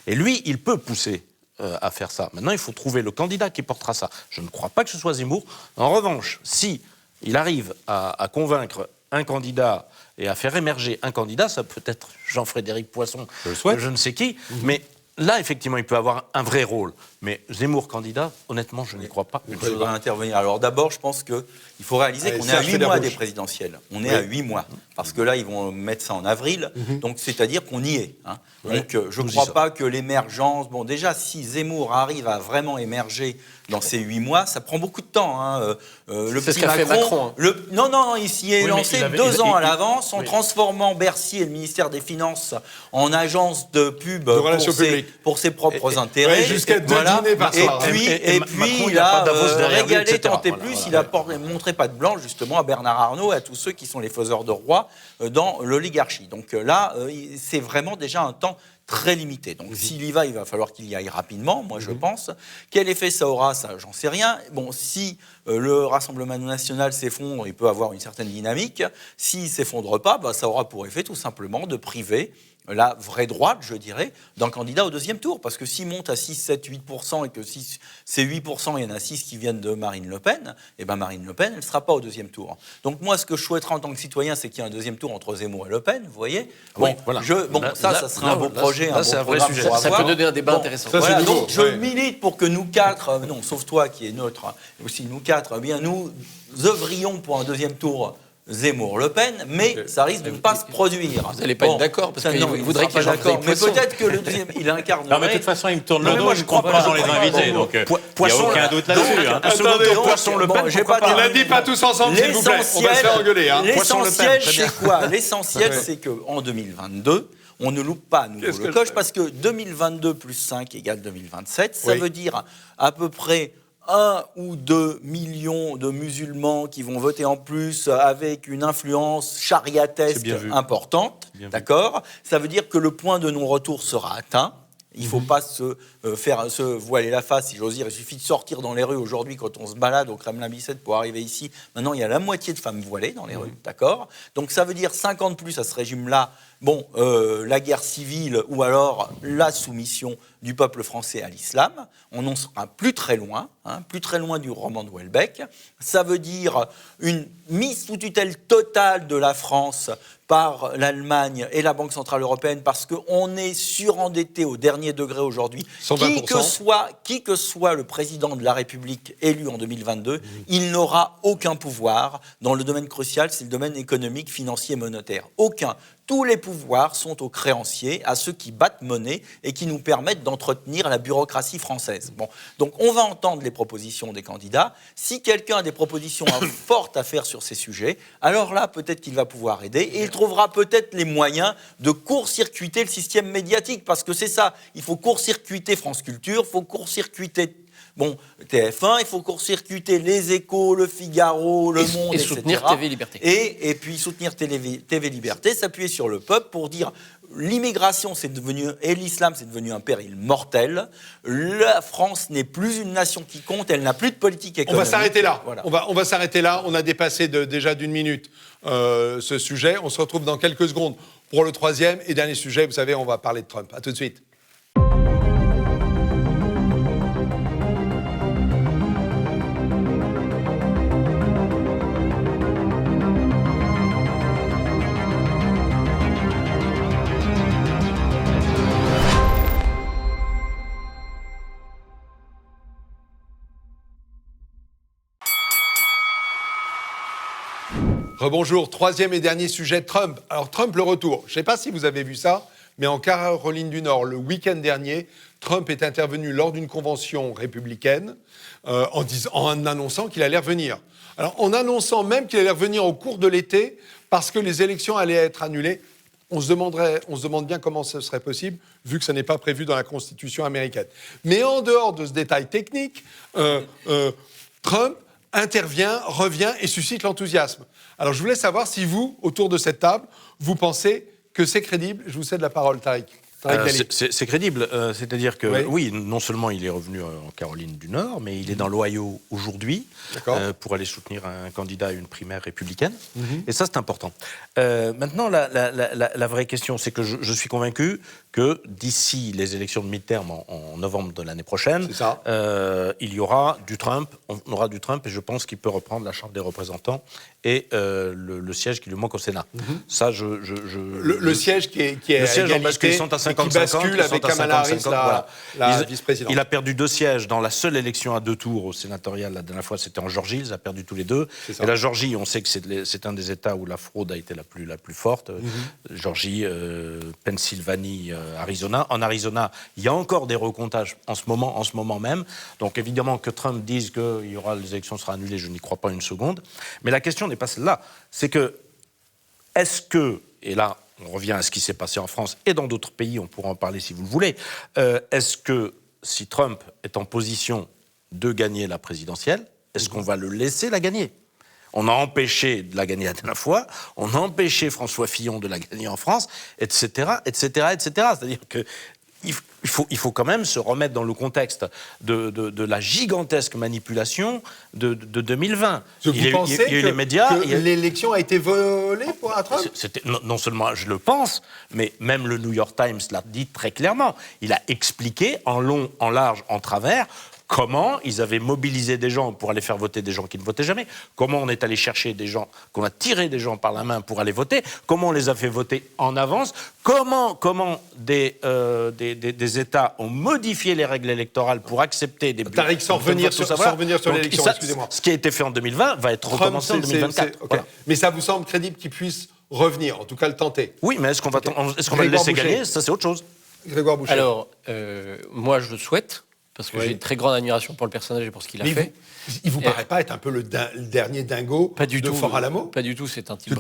Et lui, il peut pousser à faire ça. Maintenant, il faut trouver le candidat qui portera ça. Je ne crois pas que ce soit Zemmour. En revanche, si il arrive à convaincre un candidat et à faire émerger un candidat, ça peut être Jean-Frédéric Poisson, je ne sais qui, mais là, effectivement, il peut avoir un vrai rôle. Mais Zemmour candidat, honnêtement, je n'y crois pas. Je voudrais intervenir. Alors d'abord, je pense qu'il faut réaliser qu'on est à 8 mois des présidentielles. On est à 8 mois. Parce que là, ils vont mettre ça en avril. Donc, c'est-à-dire qu'on y est. Donc, je ne crois pas que l'émergence... Bon, déjà, si Zemmour arrive à vraiment émerger dans ces 8 mois, ça prend beaucoup de temps. C'est ce qu'a fait Macron. Non, il s'y est lancé 2 ans à l'avance en transformant Bercy et le ministère des Finances en agence de pub pour ses propres intérêts. Jusqu'à 2 dîners par soir. Et puis, il a régalé tant et plus. Il a montré pas de blanc, justement, à Bernard Arnault et à tous ceux qui sont les faiseurs de rois dans l'oligarchie. Donc là, c'est vraiment déjà un temps très limité. Donc s'il y va, il va falloir qu'il y aille rapidement, moi je pense. Quel effet ça aura, ça, j'en sais rien. Bon, si le Rassemblement national s'effondre, il peut avoir une certaine dynamique. S'il ne s'effondre pas, ça aura pour effet tout simplement de priver la vraie droite, je dirais, d'un candidat au deuxième tour. Parce que s'il monte à 6, 7, 8%, et que si c'est 8%, il y en a 6 qui viennent de Marine Le Pen, et bien Marine Le Pen, elle ne sera pas au deuxième tour. Donc moi, ce que je souhaiterais en tant que citoyen, c'est qu'il y ait un deuxième tour entre Zemmour et LePen, vous voyez. Bon, voilà. Ça serait un beau projet, c'est un vrai sujet. Ça peut donner un débat intéressant. Voilà, donc je milite pour que nous quatre, non, sauf toi qui est neutre, et aussi nous quatre, eh bien nous œuvrions pour un deuxième tour Zemmour-Le Pen, mais ça risque de ne pas se produire. Vous n'allez pas être d'accord, parce qu'il voudrait qu'il y ait Jean-Frédéric mais Poisson. peut-être que le deuxième, il incarnerait... Non, mais de toute façon, il me tourne le dos, je ne crois pas dans les invités, donc il n'y a aucun doute là-dessus. Poisson Le Pen, On l'a dit pas tous ensemble, s'il vous plaît. On va se faire engueuler. L'essentiel, c'est quoi? L'essentiel, c'est qu'en 2022, on ne loupe pas à nouveau le coche, parce que 2022 plus 5 égale 2027, ça veut dire à peu près 1 ou 2 millions de musulmans qui vont voter en plus avec une influence chariatesque importante, d'accord? Ça veut dire que le point de non-retour sera atteint. Il ne faut pas se voiler la face, si j'ose dire. Il suffit de sortir dans les rues aujourd'hui quand on se balade au Kremlin-Bicêtre pour arriver ici. Maintenant, il y a la moitié de femmes voilées dans les rues, d'accord? Donc ça veut dire 50 plus à ce régime-là. Bon, la guerre civile ou alors la soumission du peuple français à l'islam. On n'en sera plus très loin du roman de Houellebecq. Ça veut dire une mise sous tutelle totale de la France par l'Allemagne et la Banque Centrale Européenne, parce qu'on est surendetté au dernier degré aujourd'hui. 120%. Qui que soit le président de la République élu en 2022, il n'aura aucun pouvoir dans le domaine crucial, c'est le domaine économique, financier et monétaire. Aucun. Tous les pouvoirs sont aux créanciers, à ceux qui battent monnaie et qui nous permettent d'entretenir la bureaucratie française. Bon, donc on va entendre les propositions des candidats. Si quelqu'un a des propositions fortes à faire sur ces sujets, alors là, peut-être qu'il va pouvoir aider et il trouvera peut-être les moyens de court-circuiter le système médiatique, parce que c'est ça, il faut court-circuiter France Culture, il faut court-circuiter TF1, il faut court-circuiter Les Échos, Le Figaro, Le Monde, et etc. soutenir TV Liberté. Et puis soutenir TV Liberté, s'appuyer sur le peuple pour dire l'immigration et l'islam, c'est devenu un péril mortel. La France n'est plus une nation qui compte, elle n'a plus de politique économique. On va s'arrêter là. Voilà. On va s'arrêter là. On a dépassé déjà d'1 minute ce sujet. On se retrouve dans quelques secondes pour le troisième et dernier sujet. Vous savez, on va parler de Trump. À tout de suite. Rebonjour, troisième et dernier sujet, Trump. Alors Trump, le retour. Je ne sais pas si vous avez vu ça, mais en Caroline du Nord, le week-end dernier, Trump est intervenu lors d'une convention républicaine en annonçant qu'il allait revenir. Alors, en annonçant même qu'il allait revenir au cours de l'été, parce que les élections allaient être annulées, on se demande bien comment ce serait possible, vu que ce n'est pas prévu dans la Constitution américaine. Mais en dehors de ce détail technique, Trump intervient, revient et suscite l'enthousiasme. Alors, je voulais savoir si vous, autour de cette table, vous pensez que c'est crédible. Je vous cède la parole, Tariq. C'est crédible, c'est-à-dire que oui, non seulement il est revenu en Caroline du Nord, mais il est dans l'Ohio aujourd'hui pour aller soutenir un candidat à une primaire républicaine. Et ça, c'est important. Maintenant, la vraie question, c'est que je suis convaincu que d'ici les élections de mi-terme en novembre de l'année prochaine, il y aura du Trump, on aura du Trump, et je pense qu'il peut reprendre la Chambre des représentants et le siège qui lui manque au Sénat. Ça, le siège qui est le à siège égalité, bascule, ils sont à 50-50, qui bascule avec Kamala Harris, la vice-présidente. Il a perdu 2 sièges dans la seule élection à 2 tours au sénatorial. La dernière fois, c'était en Georgie. Il a perdu tous les 2. Et la Georgie, on sait que c'est un des États où la fraude a été la plus forte. Georgie, Pennsylvanie, Arizona. En Arizona, il y a encore des recomptages en ce moment même. Donc évidemment que Trump dise que les élections seront annulées, je n'y crois pas une seconde. Mais la question n'est pas celle-là. C'est que, est-ce que, et là, on revient à ce qui s'est passé en France et dans d'autres pays, on pourra en parler si vous le voulez, est-ce que si Trump est en position de gagner la présidentielle, est-ce qu'on va le laisser la gagner ? On a empêché de la gagner la dernière fois, on a empêché François Fillon de la gagner en France, etc., etc., etc. C'est-à-dire que il faut quand même se remettre dans le contexte de la gigantesque manipulation de 2020. Vous pensez que l'élection a été volée pour Trump ? Non seulement je le pense, mais même le New York Times l'a dit très clairement. Il a expliqué en long, en large, en travers comment ils avaient mobilisé des gens pour aller faire voter des gens qui ne votaient jamais, comment on est allé chercher des gens, qu'on a tiré des gens par la main pour aller voter, comment on les a fait voter en avance, comment des États ont modifié les règles électorales pour accepter des... Tariq, sans revenir sur l'élection, excusez-moi. Ce qui a été fait en 2020 va être recommencé en 2024. Voilà. Mais ça vous semble crédible qu'il puisse revenir, en tout cas le tenter ? Oui, mais est-ce qu'on va le laisser gagner ? Ça, c'est autre chose. Grégoire Boucher. Alors, moi, je le souhaite. Parce que j'ai une très grande admiration pour le personnage et pour ce qu'il a fait. Il ne vous paraît pas être un peu le dernier dingo de Fort-Alamo ? Pas du tout, c'est un type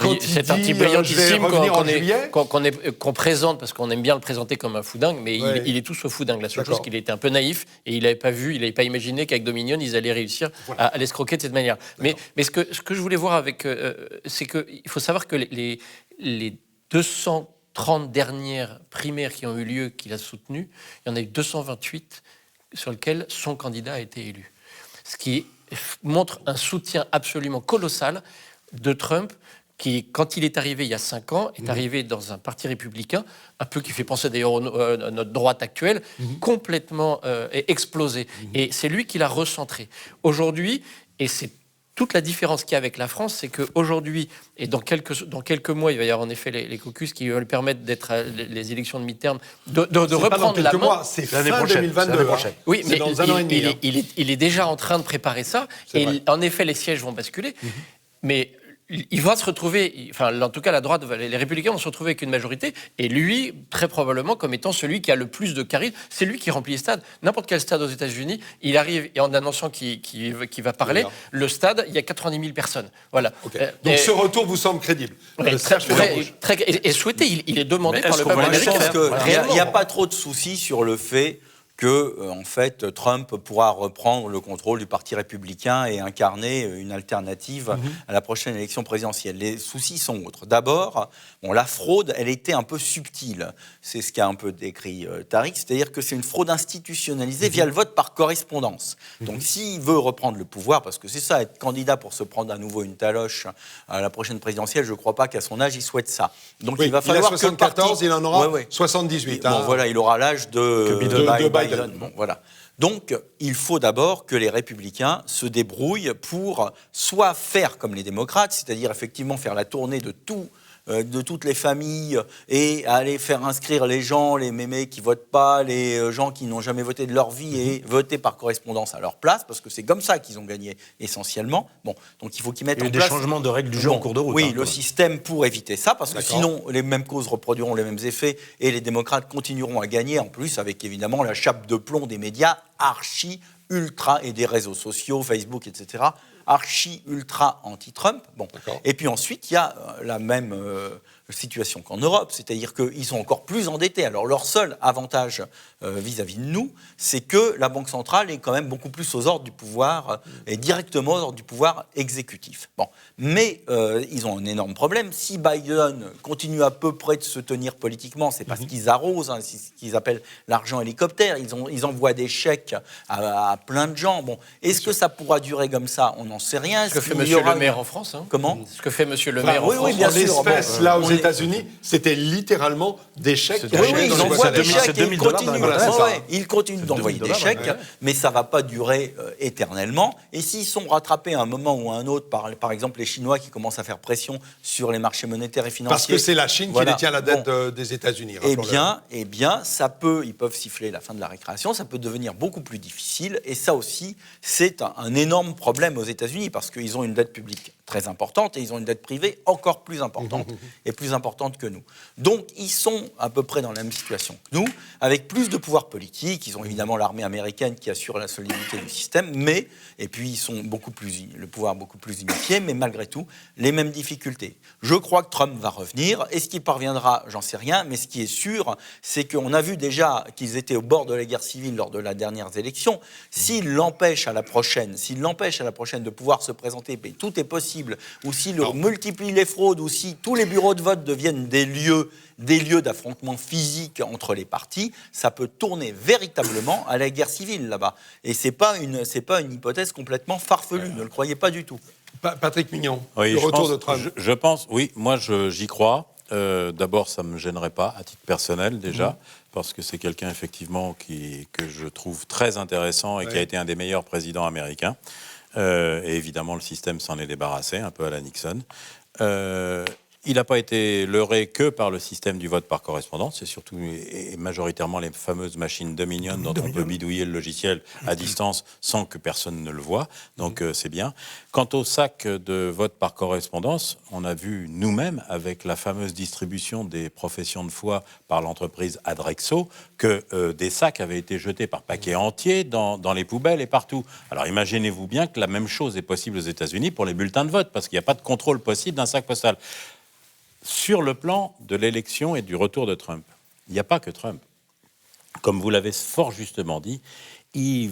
brillantissime qu'on présente, parce qu'on aime bien le présenter comme un fou dingue, mais il est tout sauf fou dingue. La seule chose, qu'il était un peu naïf et il n'avait pas imaginé qu'avec Dominion, ils allaient réussir à l'escroquer de cette manière. Mais ce que je voulais voir avec... c'est qu'il faut savoir que les 230 dernières primaires qui ont eu lieu, qu'il a soutenues, il y en a eu 228 sur lequel son candidat a été élu. Ce qui montre un soutien absolument colossal de Trump, qui, quand il est arrivé il y a 5 ans, est arrivé dans un parti républicain, un peu qui fait penser d'ailleurs à notre droite actuelle, complètement explosé. Et c'est lui qui l'a recentré. Aujourd'hui, et c'est toute la différence qu'il y a avec la France, c'est qu'aujourd'hui, et dans quelques mois, il va y avoir en effet les caucus qui vont lui permettre d'être les élections de mi-terme, de reprendre la main. Mois, c'est l'année prochaine, 2022. Oui, mais dans un an et demi. Il est déjà en train de préparer ça. Et en effet, les sièges vont basculer. Mais il va se retrouver, enfin, en tout cas, la droite, les Républicains vont se retrouver avec une majorité, et lui, très probablement, comme étant celui qui a le plus de charisme, c'est lui qui remplit les stades. N'importe quel stade aux États-Unis, il arrive, et en annonçant qu'il va parler, le stade, il y a 90 000 personnes. Voilà. Okay. Donc ce retour vous semble crédible. Et souhaité, il est demandé par le peuple américain. Je pense qu'il n'y a pas trop de soucis sur le fait que, en fait, Trump pourra reprendre le contrôle du Parti républicain et incarner une alternative à la prochaine élection présidentielle. Les soucis sont autres. D'abord, la fraude, elle était un peu subtile. C'est ce qu'a un peu décrit Tariq, c'est-à-dire que c'est une fraude institutionnalisée via le vote par correspondance. Donc, s'il veut reprendre le pouvoir, parce que c'est ça, être candidat pour se prendre à nouveau une taloche à la prochaine présidentielle, je ne crois pas qu'à son âge, il souhaite ça. Donc, il va falloir il a 74, que il en aura 78. Bon, voilà, il aura l'âge de Biden. Bon, voilà. Donc, il faut d'abord que les républicains se débrouillent pour soit faire comme les démocrates, c'est-à-dire effectivement faire la tournée de tous de toutes les familles et à aller faire inscrire les gens, les mémés qui votent pas, les gens qui n'ont jamais voté de leur vie et voter par correspondance à leur place, parce que c'est comme ça qu'ils ont gagné essentiellement. Bon, donc il faut qu'ils mettent en place... des changements de règles du jeu en cours de route. Oui, le système pour éviter ça, parce que sinon les mêmes causes reproduiront les mêmes effets et les démocrates continueront à gagner, en plus avec évidemment la chape de plomb des médias ultra et des réseaux sociaux, Facebook, etc., ultra anti-Trump. Bon. Et puis ensuite, il y a la même situation qu'en Europe, c'est-à-dire qu'ils sont encore plus endettés. Alors leur seul avantage vis-à-vis de nous, c'est que la Banque centrale est quand même beaucoup plus aux ordres du pouvoir, et directement aux ordres du pouvoir exécutif. Bon. Mais ils ont un énorme problème. Si Biden continue à peu près de se tenir politiquement, c'est parce qu'ils arrosent, c'est ce qu'ils appellent l'argent hélicoptère. Ils envoient des chèques à plein de gens. Bon. Est-ce que ça pourra durer comme ça ? On n'en sait rien. Ce que fait M. Le Maire en France. Hein. Comment ? Ce que fait M. Le Maire en France. Oui, bien sûr. L'espèce, là, aux États-Unis, c'était littéralement des chèques. Ils envoient des chèques et ils continuent $2 000 d'envoyer des chèques, mais ça ne va pas durer éternellement. Et s'ils sont rattrapés à un moment ou à un autre, par exemple les Chinois qui commencent à faire pression sur les marchés monétaires et financiers... Parce que c'est la Chine qui détient la dette des États-Unis. Eh bien, ils peuvent siffler la fin de la récréation, ça peut devenir beaucoup plus difficile. Et ça aussi, c'est un énorme problème aux États-Unis, parce qu'ils ont une dette publique très importante et ils ont une dette privée encore plus importante et plus importante que nous. Donc, ils sont à peu près dans la même situation que nous, avec plus de pouvoir politique. Ils ont évidemment l'armée américaine qui assure la solidité du système, et puis ils sont le pouvoir beaucoup plus unifié, mais malgré tout, les mêmes difficultés. Je crois que Trump va revenir. Est-ce qu'il parviendra ? J'en sais rien, mais ce qui est sûr, c'est qu'on a vu déjà qu'ils étaient au bord de la guerre civile lors de la dernière élection. S'il l'empêche à la prochaine de pouvoir se présenter, mais tout est possible, ou s'il multiplie les fraudes, ou si tous les bureaux de vote deviennent des lieux d'affrontement physique entre les partis, ça peut tourner véritablement à la guerre civile là-bas. Et c'est pas une hypothèse complètement farfelue, ne le croyez pas du tout. Patrick Mignon, oui, le retour de Trump. Je pense, oui, moi j'y crois. D'abord, ça ne me génerait pas, à titre personnel déjà, parce que c'est quelqu'un effectivement que je trouve très intéressant et qui a été un des meilleurs présidents américains. Et évidemment, le système s'en est débarrassé, un peu à la Nixon. Il n'a pas été leurré que par le système du vote par correspondance, c'est surtout et majoritairement les fameuses machines Dominion dont on peut bidouiller le logiciel à distance sans que personne ne le voie, donc c'est bien. Quant au sac de vote par correspondance, on a vu nous-mêmes avec la fameuse distribution des professions de foi par l'entreprise Adrexo que des sacs avaient été jetés par paquets entiers dans les poubelles et partout. Alors imaginez-vous bien que la même chose est possible aux États-Unis pour les bulletins de vote, parce qu'il n'y a pas de contrôle possible d'un sac postal. Sur le plan de l'élection et du retour de Trump, il n'y a pas que Trump. Comme vous l'avez fort justement dit, il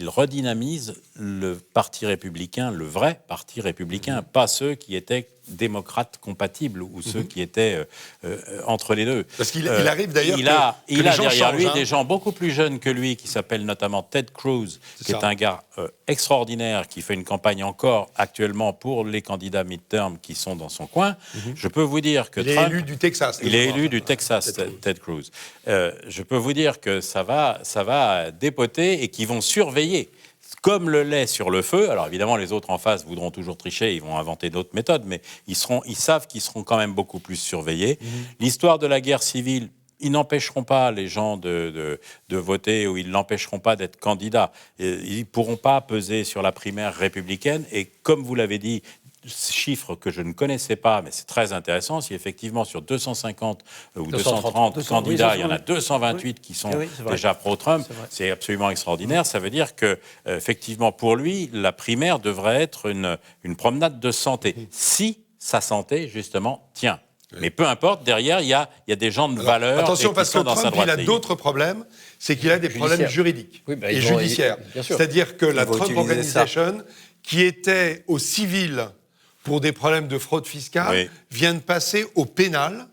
redynamise le parti républicain, le vrai parti républicain, pas ceux qui étaient démocrates compatibles ou ceux qui étaient entre les deux. Parce qu'il arrive d'ailleurs il a derrière lui des gens beaucoup plus jeunes que lui qui s'appellent notamment Ted Cruz, qui est un gars extraordinaire qui fait une campagne encore actuellement pour les candidats midterm qui sont dans son coin. Je peux vous dire que Trump... Il est élu du Texas. Il est élu du Texas, Ted Cruz. Je peux vous dire que ça va dépoter et qu'ils vont surveiller. Comme le lait sur le feu, alors évidemment les autres en face voudront toujours tricher, ils vont inventer d'autres méthodes, mais ils savent qu'ils seront quand même beaucoup plus surveillés. L'histoire de la guerre civile, ils n'empêcheront pas les gens de voter ou ils n'empêcheront pas d'être candidats. Ils ne pourront pas peser sur la primaire républicaine et comme vous l'avez dit, chiffre que je ne connaissais pas, mais c'est très intéressant, si effectivement sur 250 ou 230 candidats, il y en a 228 qui sont déjà pro-Trump, c'est absolument extraordinaire. Ça veut dire que, effectivement, pour lui, la primaire devrait être une promenade de santé. Si sa santé, justement, tient. Mais peu importe, derrière, il y a des gens de valeur. Attention, parce que Trump, il a d'autres problèmes, c'est qu'il a des problèmes juridiques et judiciaires. C'est-à-dire que la Trump Organization, qui était au civil pour des problèmes de fraude fiscale, vient de passer au pénal.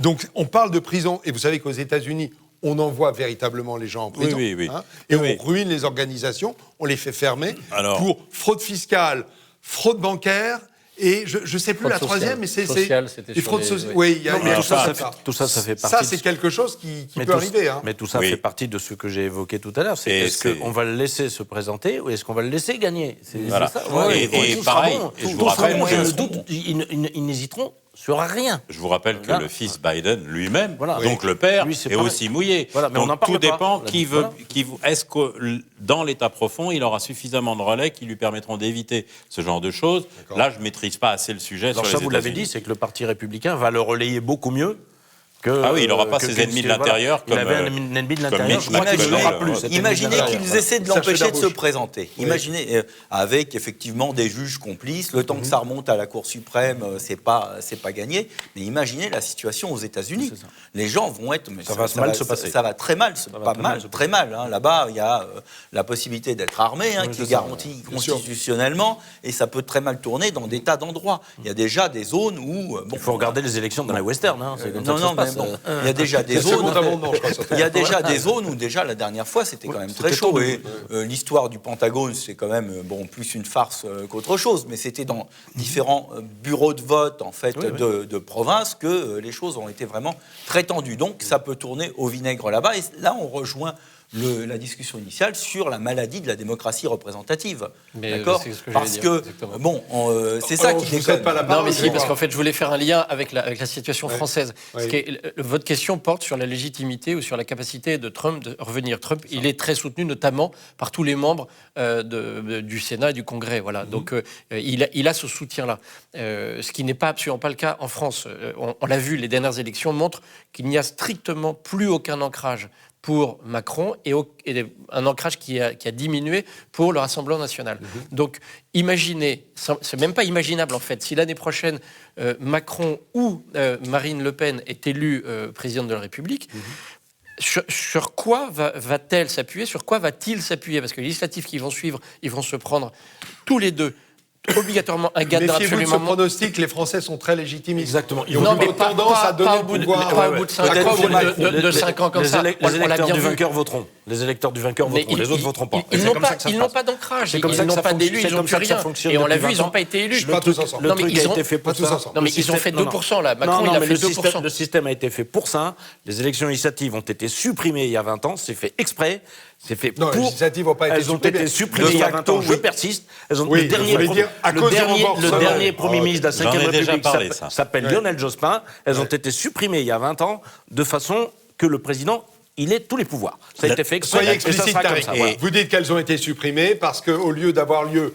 Donc, on parle de prison, et vous savez qu'aux États-Unis, on envoie véritablement les gens en prison, et on ruine les organisations, on les fait fermer pour fraude fiscale, fraude bancaire, et je ne sais plus la troisième, mais c'est... fraude sociale. Oui, il y a tout ça, ça fait partie... Ça, c'est quelque chose qui peut arriver. Mais tout ça fait partie de ce que j'ai évoqué tout à l'heure. C'est est-ce qu'on va le laisser se présenter ou est-ce qu'on va le laisser gagner ? Et pareil, je vous rappelle... Ils n'hésiteront sur rien. Je vous rappelle que Là, le fils Biden lui-même, Voilà. donc le père, Lui, c'est est pareil. aussi mouillé. Voilà, mais on n'en donc parle tout pas. dépend Voilà. est-ce que dans l'état profond, il aura suffisamment de relais qui lui permettront d'éviter ce genre de choses. Là, je ne maîtrise pas assez le sujet Alors sur ça, les vous l'avez États-Unis. dit, c'est que le Parti républicain va le relayer beaucoup mieux. Ah oui, il n'aura pas ses ennemis de l'intérieur Il comme, avait un ennemi de l'intérieur. Mitch Je crois qu'il ne McConnell, l'aura plus. ouais. cet ennemi de Imaginez l'intérieur. qu'ils essaient de Serge l'empêcher de se Darboche. présenter. Imaginez, avec effectivement des juges complices, le temps que ça remonte à la Cour suprême, c'est pas gagné. Mais imaginez la situation aux États-unis. C'est ça. Les gens vont être. Mais Ça va mal se passer. Ça va très mal, va pas très mal, mal se très mal. Hein. Là-bas, il y a la possibilité d'être armé, qui c'est est ça, garantie constitutionnellement, et ça peut très mal tourner dans des tas d'endroits. Il y a déjà des zones où. Il faut regarder les élections dans la Western. C'est comme ça Non, que ça non, se mais passe. bon, il y a déjà des Le second zones. amendement, je crois, surtout. Il y a déjà des zones où déjà la dernière fois c'était quand même très chaud. Et l'histoire du Pentagone c'est quand même plus une farce qu'autre chose. Mais c'était dans différents bureaux de vote en fait de province que les choses ont été vraiment très tendues. Donc ça peut tourner au vinaigre là-bas. Et là on rejoint la discussion initiale sur la maladie de la démocratie représentative. Mais D'accord. c'est ce que j'allais Parce dire, que exactement. bon, c'est ça qui Je vous déconne. cède pas la Non, parole, mais je si, vais parce voir. qu'en fait, je voulais faire un lien avec la situation française. Ouais. Ce qui est- votre question porte sur la légitimité ou sur la capacité de Trump de revenir. Trump, il est très soutenu, notamment par tous les membres du Sénat et du Congrès. Voilà. Donc, il a ce soutien-là. Ce qui n'est pas absolument pas le cas en France. On l'a vu, les dernières élections montrent qu'il n'y a strictement plus aucun ancrage pour Macron et un ancrage qui a diminué pour le Rassemblement national. Donc, imaginez, c'est même pas imaginable en fait, si l'année prochaine Macron ou Marine Le Pen est élue présidente de la République, sur quoi va-t-elle s'appuyer? Sur quoi va-t-il s'appuyer? Parce que les législatives qui vont suivre, ils vont se prendre tous les deux obligatoirement un cadre Méfiez-vous de ce absolument... pronostic, les Français sont très légitimistes. Exactement. Ils ont Non, mais plutôt tendance à donner pas au le bout de, pouvoir. pas au bout de 5 Peut-être ans, au bout Macron. de 5 ans comme ça. Les On l'a électeurs bien du vu. vainqueur voteront. Les électeurs du vainqueur Mais voteront. Les autres voteront pas. Ils C'est n'ont comme ça pas, que ça se ils n'ont passe. pas d'ancrage, C'est comme ça ils que n'ont ça pas d'élus, fonctionne. ils n'ont C'est plus comme ça que ça rien. fonctionne Et on l'a depuis vu, ils 20 n'ont ans. pas été élus. Pas tous ensemble. Le Non, mais truc ils a ont- été fait pour pas tous ça. ensemble. Non, mais Le ils ont système- fait non, 2% là. Macron, non, il a mais fait le 2%. le système a été fait pour ça. Les élections législatives ont été supprimées il y a 20 ans. C'est fait exprès. C'est fait Non, les pour. législatives n'ont pas été Elles ont supprimées. été supprimées De il y a facto, 20 ans. Je oui. persiste. Elles ont, Oui, le dernier, vous voulez dire à cause du remboursement. le dernier Premier Ah, ministre de la J'en ai 5e déjà République parlé, ça. s'appelle Ouais. Lionel Jospin. Elles ont été supprimées il y a 20 ans de façon que le président, il ait tous les pouvoirs. Ça a été fait exprès. Soyez et ça explicite, sera comme Tariq. ça, voilà. Vous dites qu'elles ont été supprimées parce qu'au lieu d'avoir lieu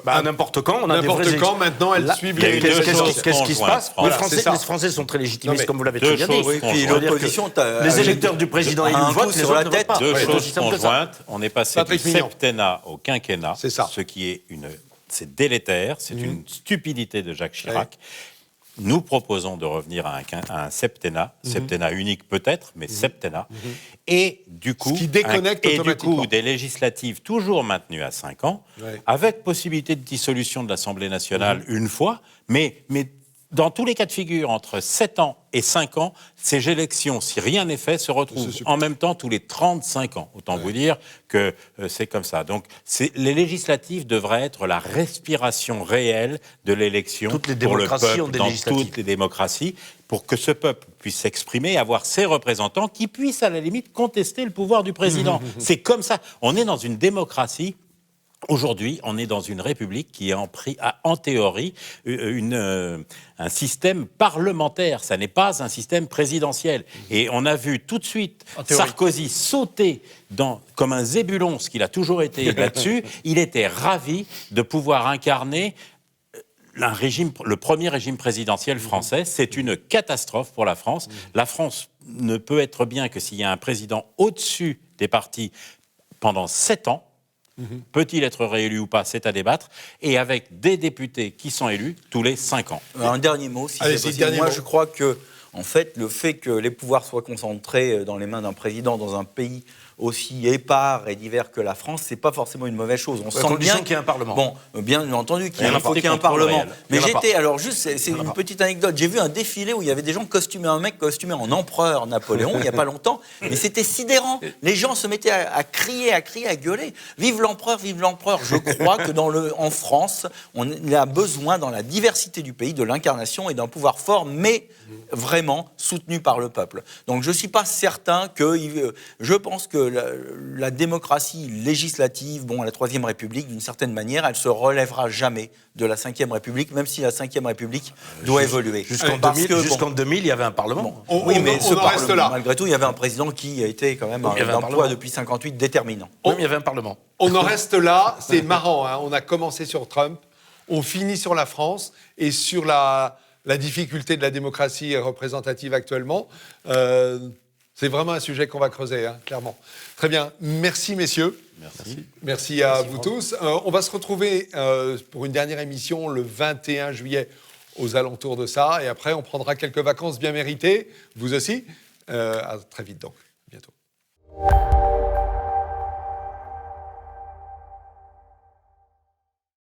À n'importe quand, on a des vraies n'importe quand, élections. maintenant, elles Là, suivent il y a les eu deux élections. choses Qu'est-ce qui se conjointes, passe Voilà, les, c'est ça. Français sont très légitimistes, Non, mais comme vous l'avez deux très bien dit. choses Oui, puis conjointes. l'opposition, Les électeurs du président élu un coup votent, les sur autres la ne tête. votent pas. Deux C'est choses aussi simple que ça. conjointes. On est passé Patrick du Mignon. septennat au quinquennat. C'est ça. Ce qui est c'est délétère, c'est une stupidité de Jacques Chirac. Nous proposons de revenir à un septennat, septennat unique peut-être, mais septennat. Et du coup, Ce qui déconnecte automatiquement. des législatives toujours maintenues à 5 ans, Ouais. avec possibilité de dissolution de l'Assemblée nationale une fois, mais dans tous les cas de figure, entre 7 ans et 5 ans, ces élections, si rien n'est fait, se retrouvent en même temps tous les 35 ans. Autant vous dire que c'est comme ça. Donc, les législatives devraient être la respiration réelle de l'élection Toutes les pour le démocraties peuple, ont des dans législatives. toutes les démocraties, pour que ce peuple puisse s'exprimer, avoir ses représentants qui puissent, à la limite, contester le pouvoir du président. C'est comme ça. On est dans une démocratie. Aujourd'hui, on est dans une république qui a en théorie un système parlementaire. Ça n'est pas un système présidentiel. Et on a vu tout de suite Sarkozy sauter comme un zébulon, ce qu'il a toujours été là-dessus. Il était ravi de pouvoir incarner le premier régime présidentiel français. C'est une catastrophe pour la France. La France ne peut être bien que s'il y a un président au-dessus des partis pendant 7 ans. Peut-il être réélu ou pas, c'est à débattre. Et avec des députés qui sont élus tous les 5 ans. Un dernier mot, si Allez, c'est possible. dernier Moi, mot. je crois que, en fait, le fait que les pouvoirs soient concentrés dans les mains d'un président dans un pays aussi épars et divers que la France, c'est pas forcément une mauvaise chose. On sent condition bien qu'il y ait un parlement. Bon, bien entendu qu'il Il y a faut un qu'il y ait un contrôle parlement. réel. Mais Il y en a j'étais, alors juste, c'est une petite anecdote. J'ai vu un défilé où il y avait des gens costumés, un mec costumé en empereur Napoléon, il y a pas longtemps. Mais c'était sidérant. Les gens se mettaient à crier, à gueuler. Vive l'empereur, vive l'empereur. Je crois que en France, on a besoin, dans la diversité du pays, de l'incarnation et d'un pouvoir fort, mais vraiment soutenu par le peuple. Donc je ne suis pas certain que... Je pense que la démocratie législative, la Troisième République, d'une certaine manière, elle se relèvera jamais de la Cinquième République, même si la Cinquième République doit évoluer. Jusqu'en Parce 2000, que, jusqu'en 2000, il y avait un Parlement. Oui, mais ce on en reste là. malgré tout, il y avait un président qui a été quand même Oui, il y avait un d'un Parlement. poids depuis 58 déterminant. Oui, mais il y avait un Parlement. On en reste là, c'est marrant, hein. On a commencé sur Trump, on finit sur la France et sur la difficulté de la démocratie représentative actuellement. C'est vraiment un sujet qu'on va creuser, hein, clairement. Très bien, merci messieurs. Merci à vous tous. On va se retrouver pour une dernière émission le 21 juillet aux alentours de ça, et après on prendra quelques vacances bien méritées, vous aussi. À très vite donc, bientôt.